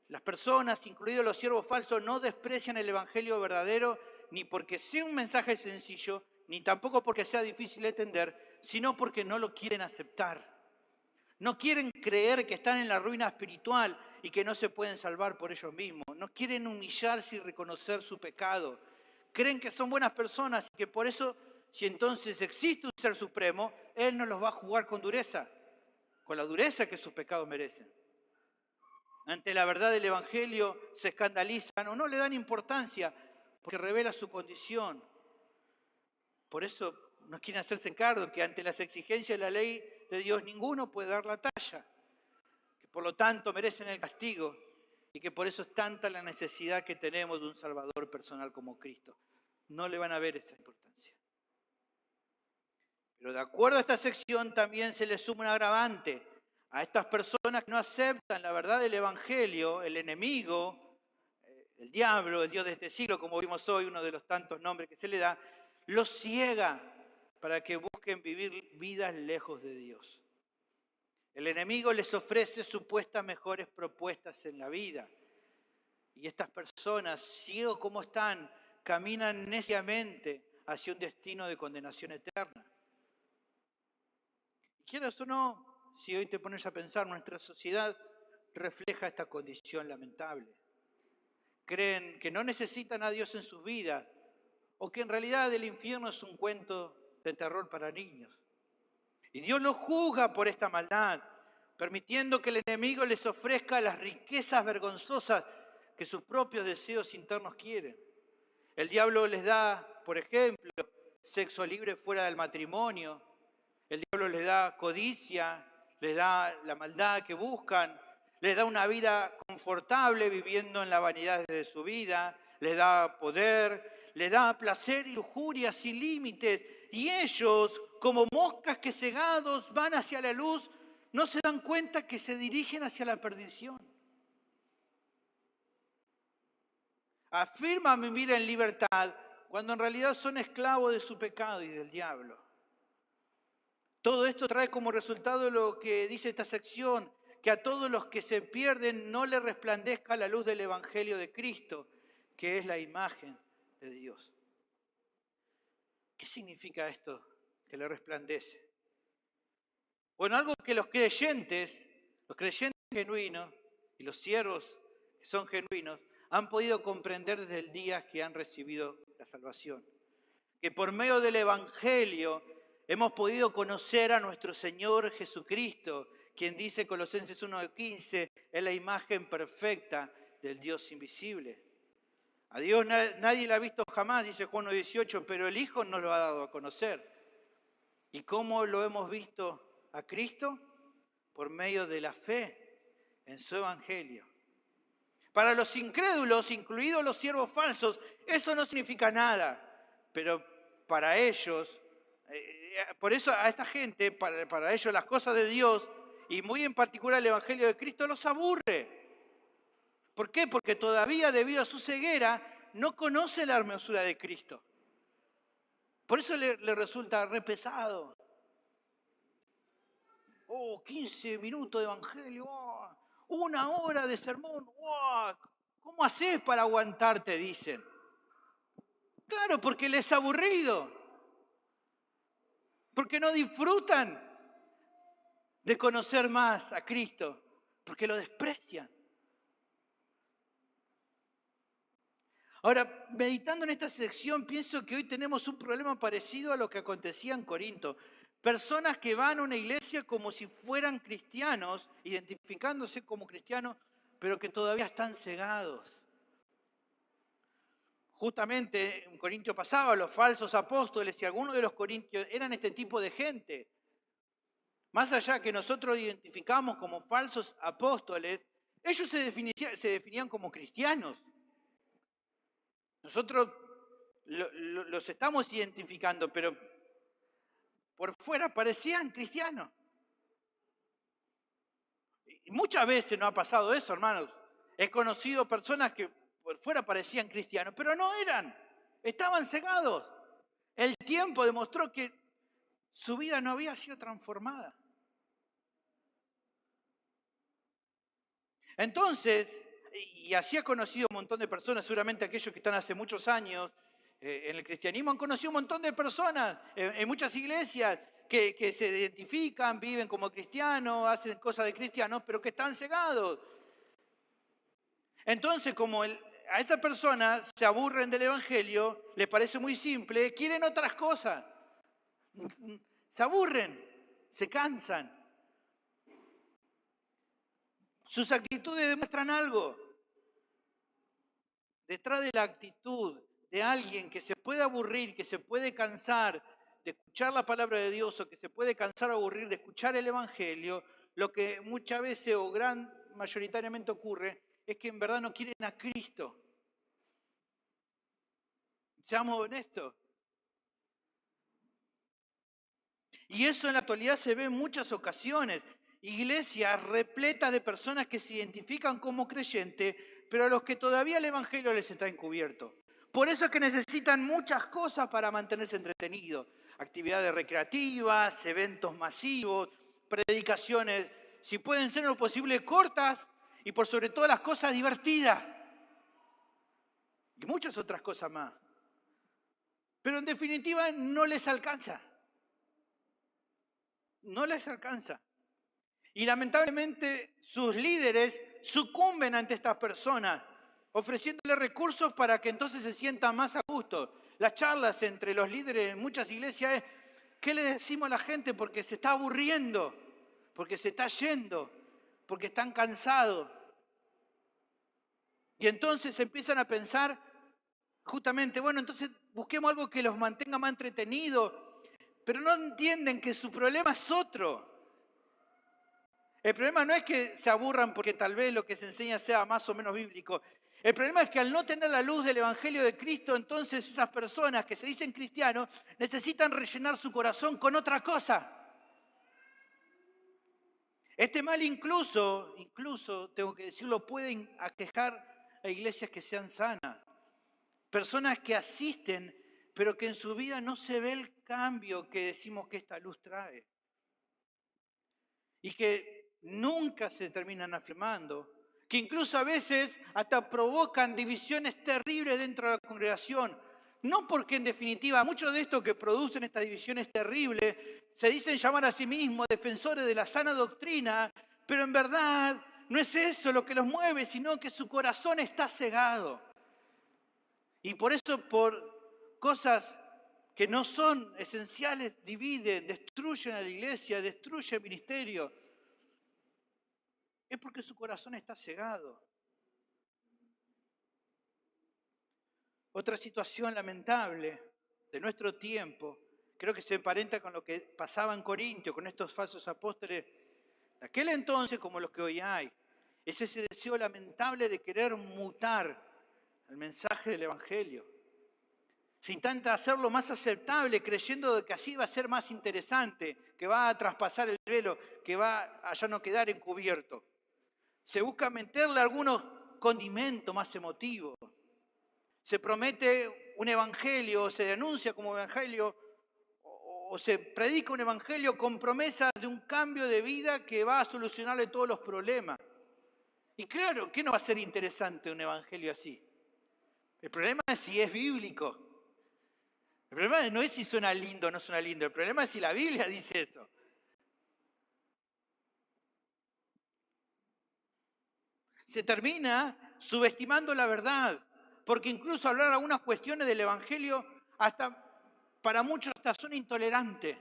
Las personas, incluidos los siervos falsos, no desprecian el evangelio verdadero ni porque sea un mensaje sencillo, ni tampoco porque sea difícil de entender, sino porque no lo quieren aceptar. No quieren creer que están en la ruina espiritual y que no se pueden salvar por ellos mismos. No quieren humillarse y reconocer su pecado. Creen que son buenas personas y que por eso, si entonces existe un ser supremo, Él no los va a juzgar con dureza, con la dureza que sus pecados merecen. Ante la verdad del Evangelio se escandalizan o no le dan importancia porque revela su condición. Por eso no quieren hacerse cargo que ante las exigencias de la ley de Dios ninguno puede dar la talla, que por lo tanto merecen el castigo y que por eso es tanta la necesidad que tenemos de un Salvador personal como Cristo. No le van a ver esa importancia. Pero de acuerdo a esta sección también se le suma un agravante. A estas personas que no aceptan la verdad del Evangelio, el enemigo, el diablo, el Dios de este siglo, como vimos hoy, uno de los tantos nombres que se le da, los ciega para que busquen vivir vidas lejos de Dios. El enemigo les ofrece supuestas mejores propuestas en la vida. Y estas personas, ciegos como están, caminan neciamente hacia un destino de condenación eterna. Y quieras o no, si hoy te pones a pensar, nuestra sociedad refleja esta condición lamentable. Creen que no necesitan a Dios en sus vidas o que en realidad el infierno es un cuento de terror para niños. Y Dios los juzga por esta maldad, permitiendo que el enemigo les ofrezca las riquezas vergonzosas que sus propios deseos internos quieren. El diablo les da, por ejemplo, sexo libre fuera del matrimonio. El diablo les da codicia, les da la maldad que buscan, les da una vida confortable viviendo en la vanidad de su vida, les da poder, les da placer y lujuria sin límites. Y ellos, como moscas que cegados van hacia la luz, no se dan cuenta que se dirigen hacia la perdición. Afirman vivir en libertad cuando en realidad son esclavos de su pecado y del diablo. Todo esto trae como resultado lo que dice esta sección, que a todos los que se pierden no les resplandezca la luz del Evangelio de Cristo, que es la imagen de Dios. ¿Qué significa esto que le resplandece? Bueno, algo que los creyentes genuinos y los siervos que son genuinos han podido comprender desde el día que han recibido la salvación. Que por medio del Evangelio hemos podido conocer a nuestro Señor Jesucristo, quien dice Colosenses 1:15, es la imagen perfecta del Dios invisible. A Dios nadie la ha visto jamás, dice Juan 1:18, pero el Hijo nos lo ha dado a conocer. ¿Y cómo lo hemos visto a Cristo? Por medio de la fe en su Evangelio. Para los incrédulos, incluidos los siervos falsos, eso no significa nada, pero para ellos, por eso a esta gente, para ellos las cosas de Dios, y muy en particular el Evangelio de Cristo, los aburre. ¿Por qué? Porque todavía debido a su ceguera no conoce la hermosura de Cristo. Por eso le resulta re pesado. 15 minutos de Evangelio, 1 hora de sermón, ¿cómo haces para aguantarte? Dicen. Claro, porque les es aburrido. Porque no disfrutan de conocer más a Cristo, porque lo desprecian. Ahora, meditando en esta sección, pienso que hoy tenemos un problema parecido a lo que acontecía en Corinto. Personas que van a una iglesia como si fueran cristianos, identificándose como cristianos, pero que todavía están cegados. Justamente en Corintio pasaba, los falsos apóstoles y algunos de los corintios eran este tipo de gente. Más allá que nosotros identificamos como falsos apóstoles, ellos se definían como cristianos. Nosotros los estamos identificando, pero por fuera parecían cristianos. Y muchas veces no ha pasado eso, hermanos. He conocido personas que por fuera parecían cristianos, pero no eran. Estaban cegados. El tiempo demostró que su vida no había sido transformada. Entonces, y así ha conocido un montón de personas, seguramente aquellos que están hace muchos años en el cristianismo han conocido un montón de personas en muchas iglesias que se identifican, viven como cristianos, hacen cosas de cristianos, pero que están cegados. Entonces, como a esa persona se aburren del evangelio, les parece muy simple, quieren otras cosas. Se aburren, se cansan. Sus actitudes demuestran algo. Detrás de la actitud de alguien que se puede aburrir, que se puede cansar de escuchar la palabra de Dios o que se puede cansar o aburrir de escuchar el evangelio, lo que muchas veces o mayoritariamente ocurre es que en verdad no quieren a Cristo. Seamos honestos. Y eso en la actualidad se ve en muchas ocasiones. Iglesias repletas de personas que se identifican como creyentes, pero a los que todavía el evangelio les está encubierto. Por eso es que necesitan muchas cosas para mantenerse entretenidos. Actividades recreativas, eventos masivos, predicaciones, si pueden ser en lo posible cortas y por sobre todo las cosas divertidas. Y muchas otras cosas más. Pero en definitiva no les alcanza. No les alcanza. Y lamentablemente sus líderes sucumben ante estas personas, ofreciéndoles recursos para que entonces se sientan más a gusto. Las charlas entre los líderes en muchas iglesias es, ¿qué le decimos a la gente? Porque se está aburriendo, porque se está yendo, porque están cansados. Y entonces empiezan a pensar justamente, bueno, entonces busquemos algo que los mantenga más entretenidos, pero no entienden que su problema es otro. El problema no es que se aburran porque tal vez lo que se enseña sea más o menos bíblico. El problema es que al no tener la luz del Evangelio de Cristo, entonces esas personas que se dicen cristianos necesitan rellenar su corazón con otra cosa. Este mal incluso, tengo que decirlo, pueden aquejar a iglesias que sean sanas. Personas que asisten, pero que en su vida no se ve el cambio que decimos que esta luz trae. Y que nunca se terminan afirmando, que incluso a veces hasta provocan divisiones terribles dentro de la congregación. No porque en definitiva muchos de estos que producen estas divisiones terribles se dicen llamar a sí mismos defensores de la sana doctrina, pero en verdad no es eso lo que los mueve, sino que su corazón está cegado. Y por eso por cosas que no son esenciales dividen, destruyen a la iglesia, destruyen el ministerio. Es porque su corazón está cegado. Otra situación lamentable de nuestro tiempo, creo que se emparenta con lo que pasaba en Corintio, con estos falsos apóstoles de aquel entonces como los que hoy hay. Es ese deseo lamentable de querer mutar el mensaje del Evangelio. Se intenta hacerlo más aceptable, creyendo de que así va a ser más interesante, que va a traspasar el velo, que va a ya no quedar encubierto. Se busca meterle algunos condimentos más emotivos. Se promete un evangelio, se denuncia como evangelio, o se predica un evangelio con promesas de un cambio de vida que va a solucionarle todos los problemas. Y claro, ¿qué no va a ser interesante un evangelio así? El problema es si es bíblico. El problema no es si suena lindo o no suena lindo. El problema es si la Biblia dice eso. Se termina subestimando la verdad, porque incluso hablar de algunas cuestiones del Evangelio, hasta para muchos hasta son intolerantes.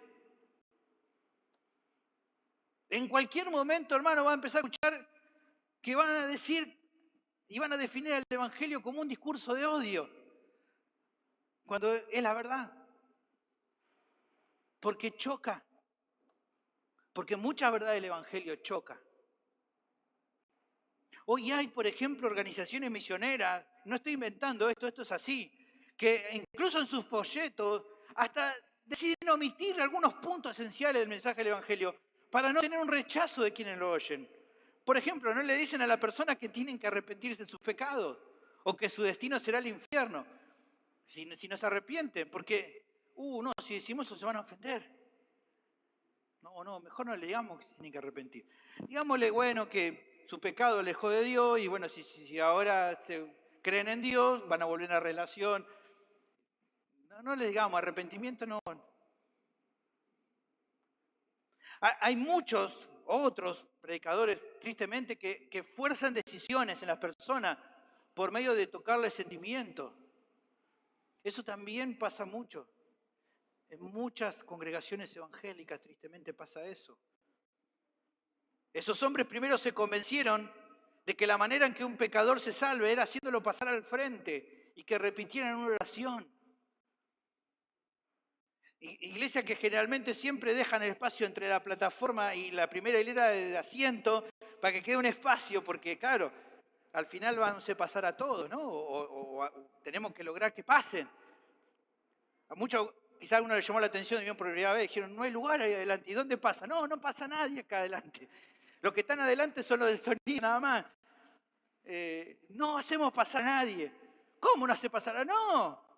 En cualquier momento, hermano, va a empezar a escuchar que van a decir y van a definir el Evangelio como un discurso de odio, cuando es la verdad. Porque choca, porque mucha verdad del Evangelio choca. Hoy hay, por ejemplo, organizaciones misioneras, no estoy inventando esto es así, que incluso en sus folletos hasta deciden omitir algunos puntos esenciales del mensaje del Evangelio para no tener un rechazo de quienes lo oyen. Por ejemplo, no le dicen a la persona que tienen que arrepentirse de sus pecados o que su destino será el infierno si no se arrepienten, porque, no, si decimos eso se van a ofender. No, mejor no le digamos que se tienen que arrepentir. Digámosle, bueno, que su pecado le alejó de Dios y bueno, si ahora se creen en Dios, van a volver a una relación. No le digamos arrepentimiento, no. Hay muchos otros predicadores, tristemente, que fuerzan decisiones en las personas por medio de tocarles sentimientos. Eso también pasa mucho. En muchas congregaciones evangélicas, tristemente, pasa eso. Esos hombres primero se convencieron de que la manera en que un pecador se salve era haciéndolo pasar al frente y que repitieran una oración. Iglesias que generalmente siempre dejan el espacio entre la plataforma y la primera hilera de asiento para que quede un espacio, porque claro, al final vamos a pasar a todos, ¿no? O tenemos que lograr que pasen. A muchos, quizás a uno le llamó la atención, vieron por primera vez, dijeron, no hay lugar ahí adelante. ¿Y dónde pasa? No pasa nadie acá adelante. Los que están adelante son los del sonido nada más. No hacemos pasar a nadie. ¿Cómo no hace pasar a no?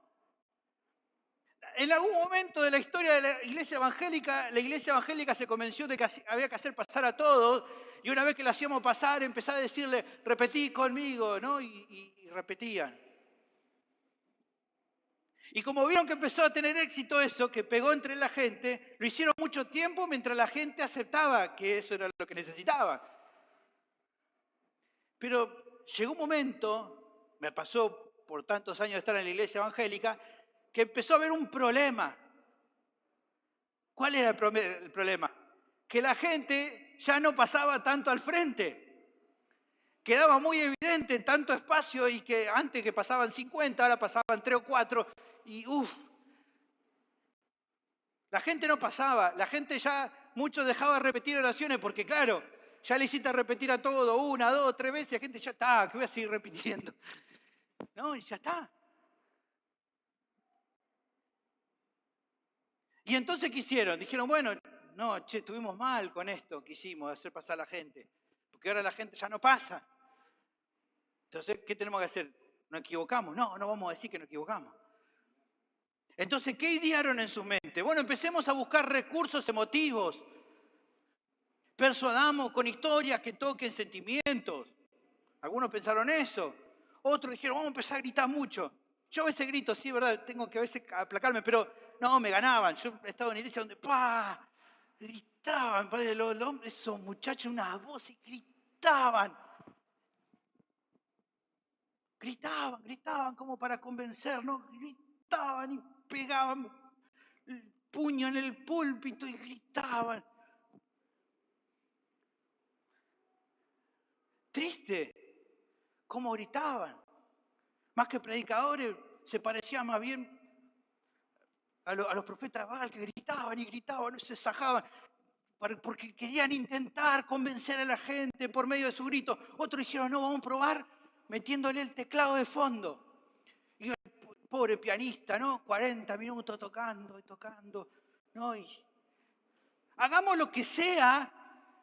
En algún momento de la historia de la iglesia evangélica se convenció de que había que hacer pasar a todos, y una vez que lo hacíamos pasar, empezaba a decirle, repetí conmigo, ¿no? Y repetían. Y como vieron que empezó a tener éxito eso, que pegó entre la gente, lo hicieron mucho tiempo mientras la gente aceptaba que eso era lo que necesitaba. Pero llegó un momento, me pasó por tantos años de estar en la iglesia evangélica, que empezó a haber un problema. ¿Cuál era el problema? Que la gente ya no pasaba tanto al frente. Quedaba muy evidente tanto espacio y que antes que pasaban 50, ahora pasaban 3 o 4 y la gente no pasaba, la gente ya, muchos dejaba de repetir oraciones porque claro, ya le hiciste repetir a todo 1, 2, 3 veces y la gente ya está, que voy a seguir repitiendo. No, y ya está. Y entonces, ¿qué hicieron? Dijeron, bueno, no, estuvimos mal con esto que hicimos, de hacer pasar a la gente. Porque ahora la gente ya no pasa. Entonces, ¿qué tenemos que hacer? ¿Nos equivocamos? No vamos a decir que nos equivocamos. Entonces, ¿qué idearon en su mente? Bueno, empecemos a buscar recursos emotivos. Persuadamos con historias que toquen sentimientos. Algunos pensaron eso. Otros dijeron, vamos a empezar a gritar mucho. Yo a veces grito, sí, es verdad, tengo que a veces aplacarme, pero no, me ganaban. Yo he estado en iglesia donde, gritaban, esos muchachos, unas voces, gritaban. Gritaban como para convencernos, gritaban y pegaban el puño en el púlpito y gritaban. Triste, cómo gritaban. Más que predicadores, se parecía más bien a los profetas de Baal, que gritaban y gritaban, se sajaban, porque querían intentar convencer a la gente por medio de su grito. Otros dijeron, no, vamos a probar metiéndole el teclado de fondo. Y el pobre pianista, ¿no? 40 minutos tocando y tocando, ¿no? Y hagamos lo que sea,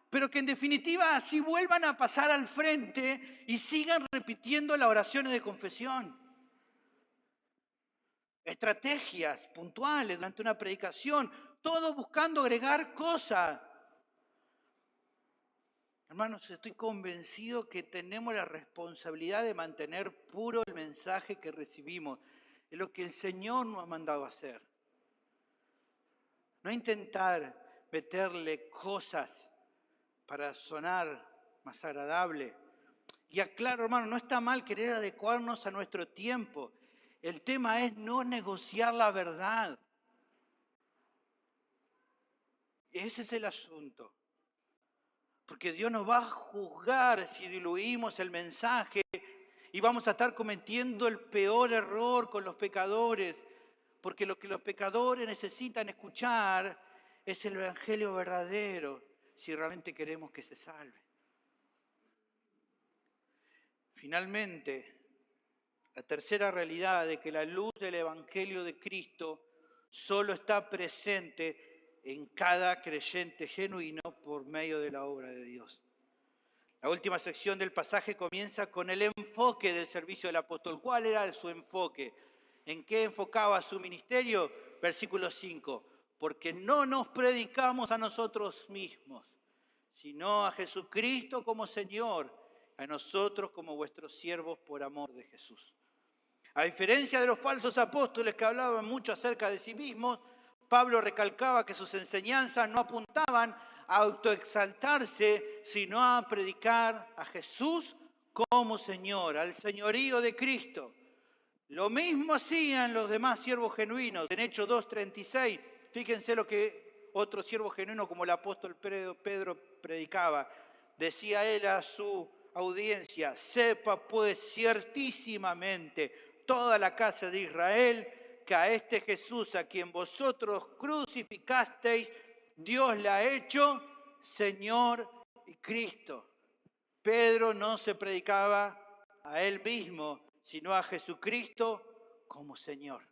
pero que en definitiva así vuelvan a pasar al frente y sigan repitiendo las oraciones de confesión. Estrategias puntuales durante una predicación, todo buscando agregar cosas. Hermanos, estoy convencido que tenemos la responsabilidad de mantener puro el mensaje que recibimos, es lo que el Señor nos ha mandado a hacer. No intentar meterle cosas para sonar más agradable. Y aclaro, hermano, no está mal querer adecuarnos a nuestro tiempo. El tema es no negociar la verdad. Ese es el asunto. Porque Dios nos va a juzgar si diluimos el mensaje y vamos a estar cometiendo el peor error con los pecadores. Porque lo que los pecadores necesitan escuchar es el evangelio verdadero si realmente queremos que se salve. Finalmente, la tercera realidad de que la luz del evangelio de Cristo solo está presente en cada creyente genuino por medio de la obra de Dios. La última sección del pasaje comienza con el enfoque del servicio del apóstol. ¿Cuál era su enfoque? ¿En qué enfocaba su ministerio? Versículo 5. porque no nos predicamos a nosotros mismos, sino a Jesucristo como Señor, a nosotros como vuestros siervos por amor de Jesús. A diferencia de los falsos apóstoles que hablaban mucho acerca de sí mismos, Pablo recalcaba que sus enseñanzas no apuntaban a autoexaltarse, sino a predicar a Jesús como Señor, al señorío de Cristo. Lo mismo hacían los demás siervos genuinos. En Hechos 2:36, fíjense lo que otro siervo genuino como el apóstol Pedro predicaba. Decía él a su audiencia: sepa pues ciertísimamente toda la casa de Israel que a este Jesús a quien vosotros crucificasteis, Dios le ha hecho Señor y Cristo. Pedro no se predicaba a él mismo, sino a Jesucristo como Señor.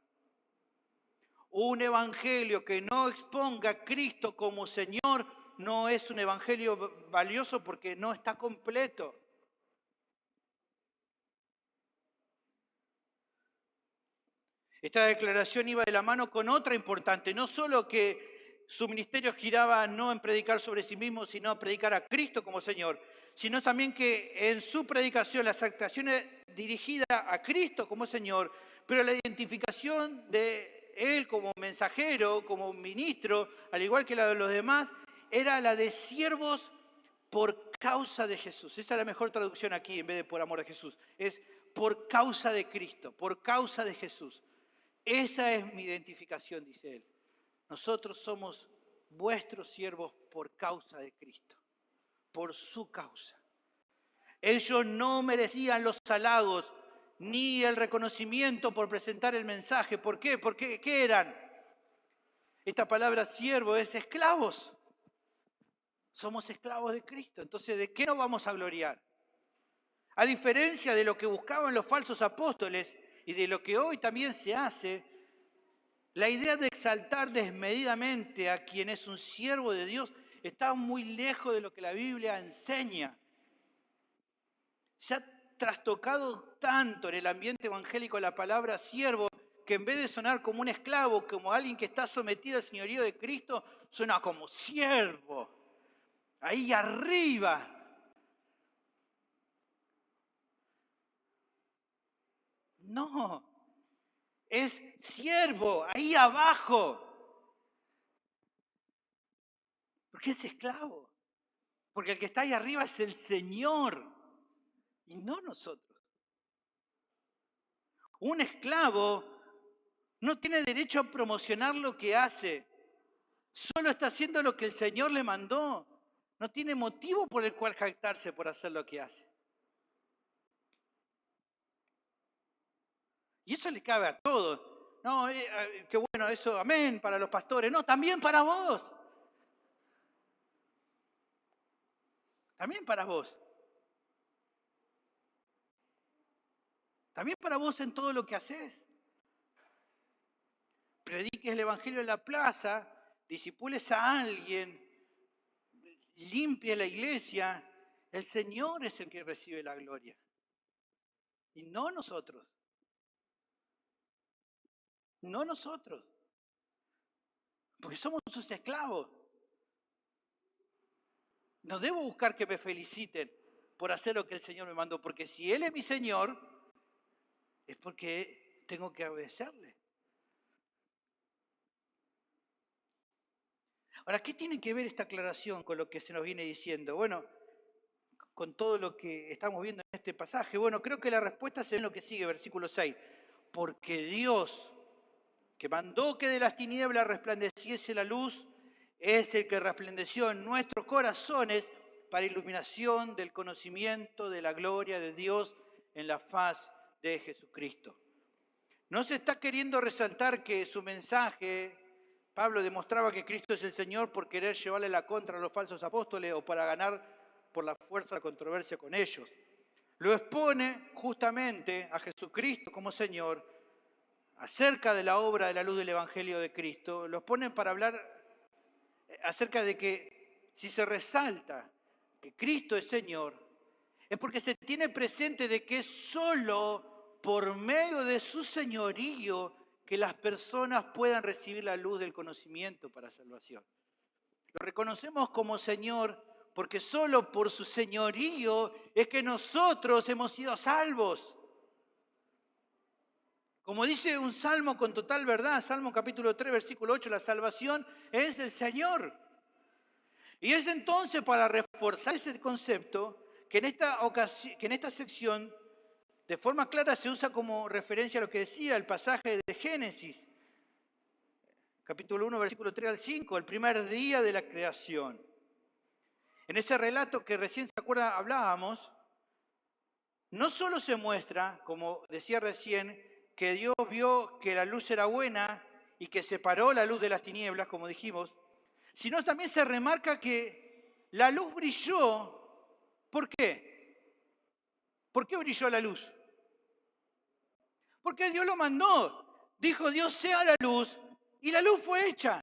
Un evangelio que no exponga a Cristo como Señor no es un evangelio valioso porque no está completo. Esta declaración iba de la mano con otra importante, no solo que su ministerio giraba no en predicar sobre sí mismo, sino a predicar a Cristo como Señor, sino también que en su predicación las actuaciones dirigidas a Cristo como Señor, pero la identificación de Él como mensajero, como ministro, al igual que la de los demás, era la de siervos por causa de Jesús. Esa es la mejor traducción aquí, en vez de por amor a Jesús. Es por causa de Cristo, por causa de Jesús. Esa es mi identificación, dice él. Nosotros somos vuestros siervos por causa de Cristo, por su causa. Ellos no merecían los halagos ni el reconocimiento por presentar el mensaje. ¿Por qué? Porque ¿qué eran? Esta palabra siervo es esclavos. Somos esclavos de Cristo. Entonces, ¿de qué nos vamos a gloriar? A diferencia de lo que buscaban los falsos apóstoles y de lo que hoy también se hace, la idea de exaltar desmedidamente a quien es un siervo de Dios está muy lejos de lo que la Biblia enseña. Se ha trastocado tanto en el ambiente evangélico la palabra siervo que en vez de sonar como un esclavo, como alguien que está sometido al señorío de Cristo, suena como siervo. Ahí arriba. No, es siervo, ahí abajo. Porque es esclavo. Porque el que está ahí arriba es el Señor y no nosotros. Un esclavo no tiene derecho a promocionar lo que hace. Solo está haciendo lo que el Señor le mandó. No tiene motivo por el cual jactarse por hacer lo que hace. Y eso le cabe a todos. No, qué bueno eso, amén, para los pastores. No, también para vos. También para vos. También para vos en todo lo que haces. Prediques el evangelio en la plaza, disipules a alguien, limpies la iglesia. El Señor es el que recibe la gloria. Y no nosotros. No nosotros. Porque somos sus esclavos. No debo buscar que me feliciten por hacer lo que el Señor me mandó. Porque si Él es mi Señor, es porque tengo que obedecerle. Ahora, ¿qué tiene que ver esta aclaración con lo que se nos viene diciendo? Bueno, con todo lo que estamos viendo en este pasaje. Bueno, creo que la respuesta se ve en lo que sigue, versículo 6. Porque Dios, que mandó que de las tinieblas resplandeciese la luz, es el que resplandeció en nuestros corazones para iluminación del conocimiento de la gloria de Dios en la faz de Jesucristo. No se está queriendo resaltar que su mensaje, Pablo demostraba que Cristo es el Señor por querer llevarle la contra a los falsos apóstoles o para ganar por la fuerza la controversia con ellos. Lo expone justamente a Jesucristo como Señor acerca de la obra de la luz del Evangelio de Cristo. Lo expone para hablar acerca de que si se resalta que Cristo es Señor, es porque se tiene presente de que es solo por medio de su señorío que las personas puedan recibir la luz del conocimiento para salvación. Lo reconocemos como Señor porque solo por su señorío es que nosotros hemos sido salvos. Como dice un salmo con total verdad, Salmo capítulo 3, versículo 8, la salvación es del Señor. Y es entonces para reforzar ese concepto que en esta sección de forma clara se usa como referencia a lo que decía el pasaje de Génesis, capítulo 1, versículo 3 al 5, el primer día de la creación. En ese relato que recién se acuerda hablábamos, no solo se muestra, como decía recién, que Dios vio que la luz era buena y que separó la luz de las tinieblas, como dijimos, sino también se remarca que la luz brilló. ¿Por qué? ¿Por qué brilló la luz? Porque Dios lo mandó. Dijo Dios sea la luz y la luz fue hecha.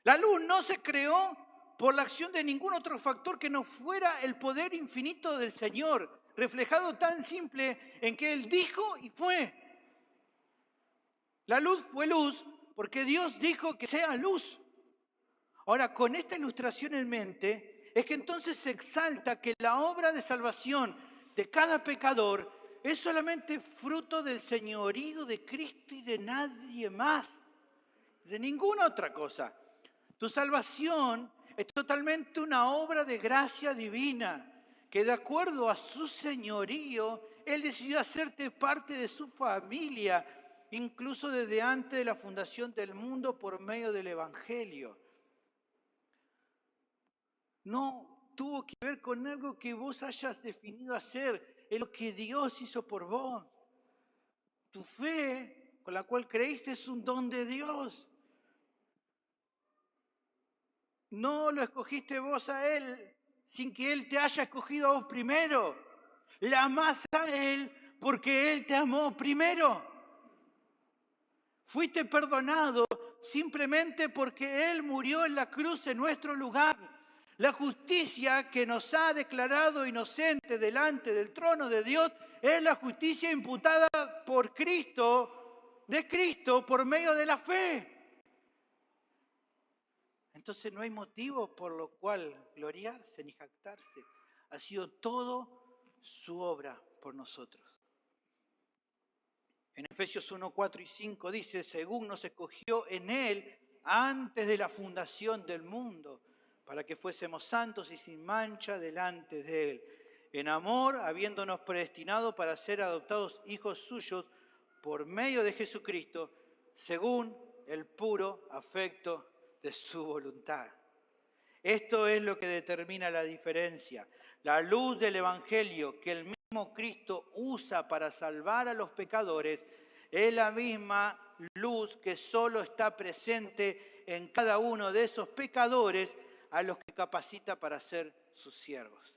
La luz no se creó por la acción de ningún otro factor que no fuera el poder infinito del Señor, reflejado tan simple en que Él dijo y fue. La luz fue luz porque Dios dijo que sea luz. Ahora, con esta ilustración en mente, es que entonces se exalta que la obra de salvación de cada pecador es solamente fruto del señorío de Cristo y de nadie más, de ninguna otra cosa. Tu salvación es totalmente una obra de gracia divina, que de acuerdo a su señorío, Él decidió hacerte parte de su familia, incluso desde antes de la fundación del mundo por medio del Evangelio. No tuvo que ver con algo que vos hayas definido hacer, es lo que Dios hizo por vos. Tu fe con la cual creíste es un don de Dios. No lo escogiste vos a Él sin que Él te haya escogido a vos primero. Le amás a Él porque Él te amó primero. Fuiste perdonado simplemente porque Él murió en la cruz en nuestro lugar. La justicia que nos ha declarado inocentes delante del trono de Dios es la justicia imputada por Cristo, de Cristo, por medio de la fe. Entonces no hay motivo por lo cual gloriarse ni jactarse. Ha sido todo su obra por nosotros. En Efesios 1, 4 y 5 dice, según nos escogió en Él antes de la fundación del mundo, para que fuésemos santos y sin mancha delante de Él. En amor, habiéndonos predestinado para ser adoptados hijos suyos por medio de Jesucristo, según el puro afecto de su voluntad. Esto es lo que determina la diferencia. La luz del Evangelio que el mismo Cristo usa para salvar a los pecadores es la misma luz que solo está presente en cada uno de esos pecadores a los que capacita para ser sus siervos.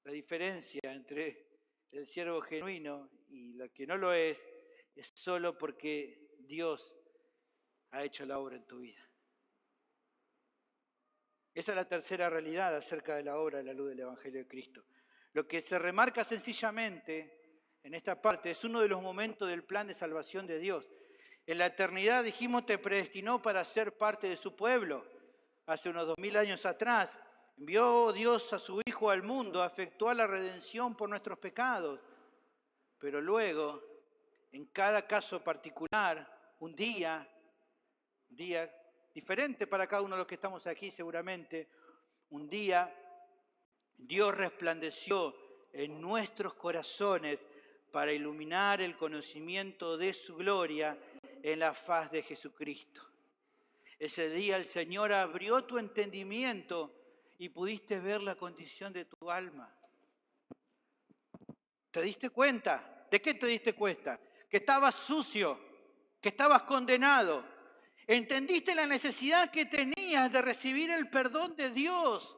La diferencia entre el siervo genuino y el que no lo es solo porque Dios ha hecho la obra en tu vida. Esa es la tercera realidad acerca de la obra de la luz del Evangelio de Cristo. Lo que se remarca sencillamente en esta parte es uno de los momentos del plan de salvación de Dios. En la eternidad, dijimos, te predestinó para ser parte de su pueblo. Hace unos 2000 años atrás, envió Dios a su Hijo al mundo, efectuó la redención por nuestros pecados. Pero luego, en cada caso particular, un día diferente para cada uno de los que estamos aquí seguramente, un día Dios resplandeció en nuestros corazones para iluminar el conocimiento de su gloria en la faz de Jesucristo. Ese día el Señor abrió tu entendimiento y pudiste ver la condición de tu alma. ¿Te diste cuenta? ¿De qué te diste cuenta? Que estabas sucio, que estabas condenado. Entendiste la necesidad que tenías de recibir el perdón de Dios.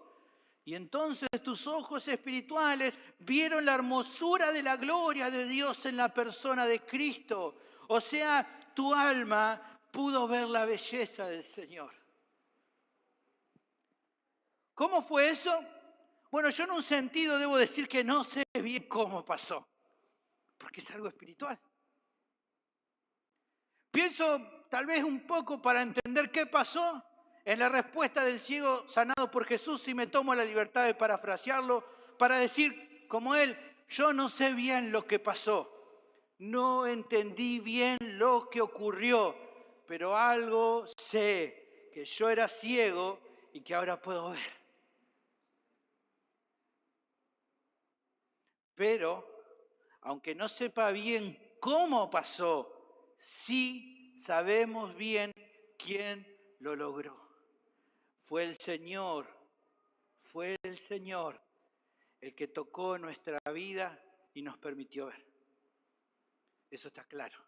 Y entonces tus ojos espirituales vieron la hermosura de la gloria de Dios en la persona de Cristo. O sea, tu alma pudo ver la belleza del Señor. ¿Cómo fue eso? Bueno, yo en un sentido debo decir que no sé bien cómo pasó. porque es algo espiritual. Pienso tal vez un poco para entender qué pasó en la respuesta del ciego sanado por Jesús, y me tomo la libertad de parafrasearlo para decir como él: yo no sé bien lo que pasó, no entendí bien lo que ocurrió, pero algo sé, que yo era ciego y que ahora puedo ver. Pero, aunque no sepa bien cómo pasó, sí sabemos bien quién lo logró. Fue el Señor el que tocó nuestra vida y nos permitió ver. Eso está claro.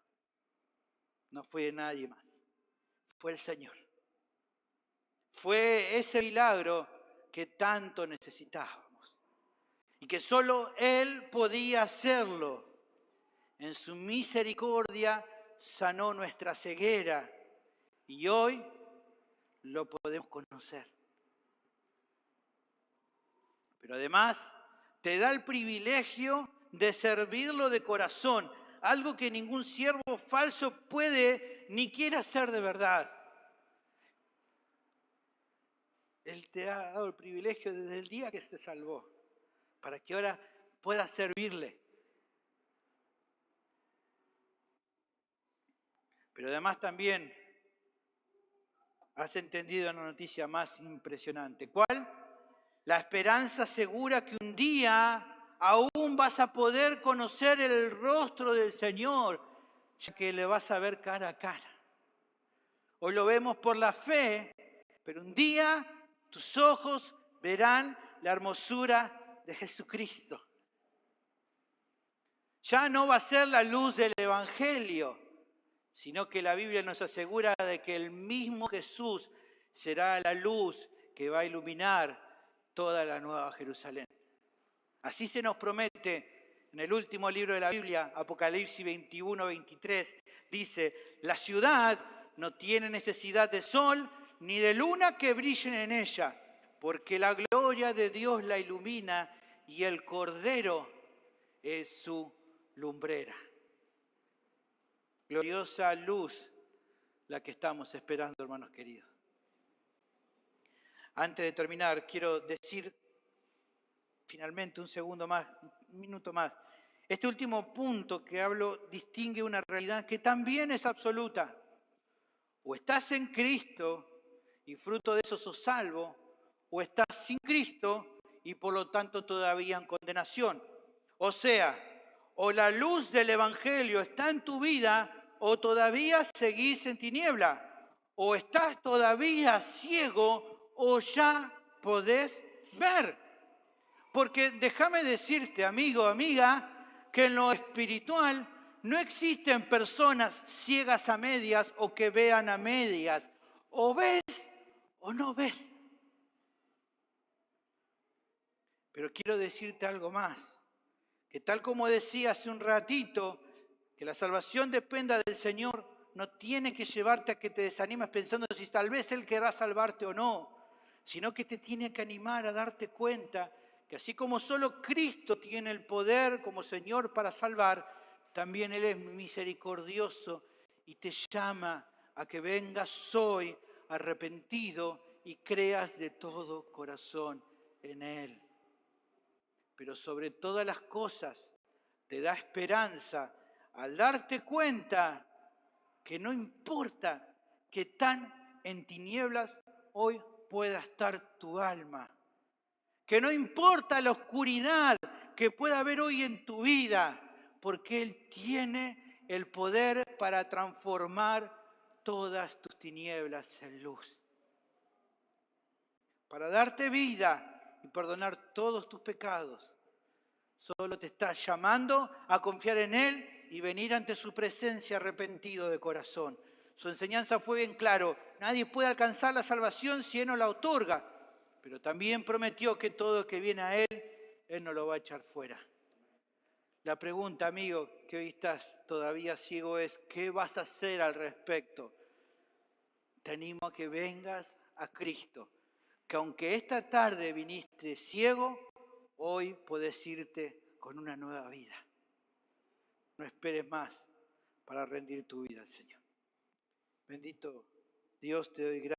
No fue nadie más. Fue el Señor. Fue ese milagro que tanto necesitábamos y que solo Él podía hacerlo. En su misericordia sanó nuestra ceguera y hoy lo podemos conocer. Pero además te da el privilegio de servirlo de corazón, algo que ningún siervo falso puede ni quiere hacer de verdad. Él te ha dado el privilegio desde el día que te salvó, para que ahora puedas servirle. Pero además también has entendido una noticia más impresionante. ¿Cuál? La esperanza segura que un día aún vas a poder conocer el rostro del Señor, ya que le vas a ver cara a cara. Hoy lo vemos por la fe, pero un día tus ojos verán la hermosura de Jesucristo. Ya no va a ser la luz del Evangelio, sino que la Biblia nos asegura de que el mismo Jesús será la luz que va a iluminar toda la Nueva Jerusalén. Así se nos promete en el último libro de la Biblia, Apocalipsis 21-23, dice: la ciudad no tiene necesidad de sol ni de luna que brillen en ella, porque la gloria de Dios la ilumina y el Cordero es su lumbrera. Gloriosa luz la que estamos esperando, hermanos queridos. Antes de terminar, quiero decir finalmente un minuto más. Este último punto que hablo distingue una realidad que también es absoluta. O estás en Cristo y fruto de eso sos salvo, o estás sin Cristo y por lo tanto todavía en condenación. O sea, o la luz del Evangelio está en tu vida o todavía seguís en tiniebla. O estás todavía ciego o ya podés ver. Porque déjame decirte, amigo, amiga, que en lo espiritual no existen personas ciegas a medias o que vean a medias. O ves o no ves. Pero quiero decirte algo más, que tal como decía hace un ratito, que la salvación dependa del Señor, no tiene que llevarte a que te desanimes pensando si tal vez Él querrá salvarte o no, sino que te tiene que animar a darte cuenta que así como solo Cristo tiene el poder como Señor para salvar, también Él es misericordioso y te llama a que vengas hoy arrepentido y creas de todo corazón en Él. Pero sobre todas las cosas te da esperanza al darte cuenta que no importa que tan en tinieblas hoy pueda estar tu alma, que no importa la oscuridad que pueda haber hoy en tu vida, porque Él tiene el poder para transformar todas tus tinieblas en luz, para darte vida y perdonar todos tus pecados. Solo te está llamando a confiar en Él y venir ante su presencia arrepentido de corazón. Su enseñanza fue bien claro: nadie puede alcanzar la salvación si Él no la otorga, pero también prometió que todo que viene a Él, Él no lo va a echar fuera. La pregunta, amigo, que hoy estás todavía ciego es: ¿qué vas a hacer al respecto? Te animo a que vengas a Cristo, que aunque esta tarde viniste ciego, hoy podés irte con una nueva vida. No esperes más para rendir tu vida al Señor. Bendito Dios, te doy gracias.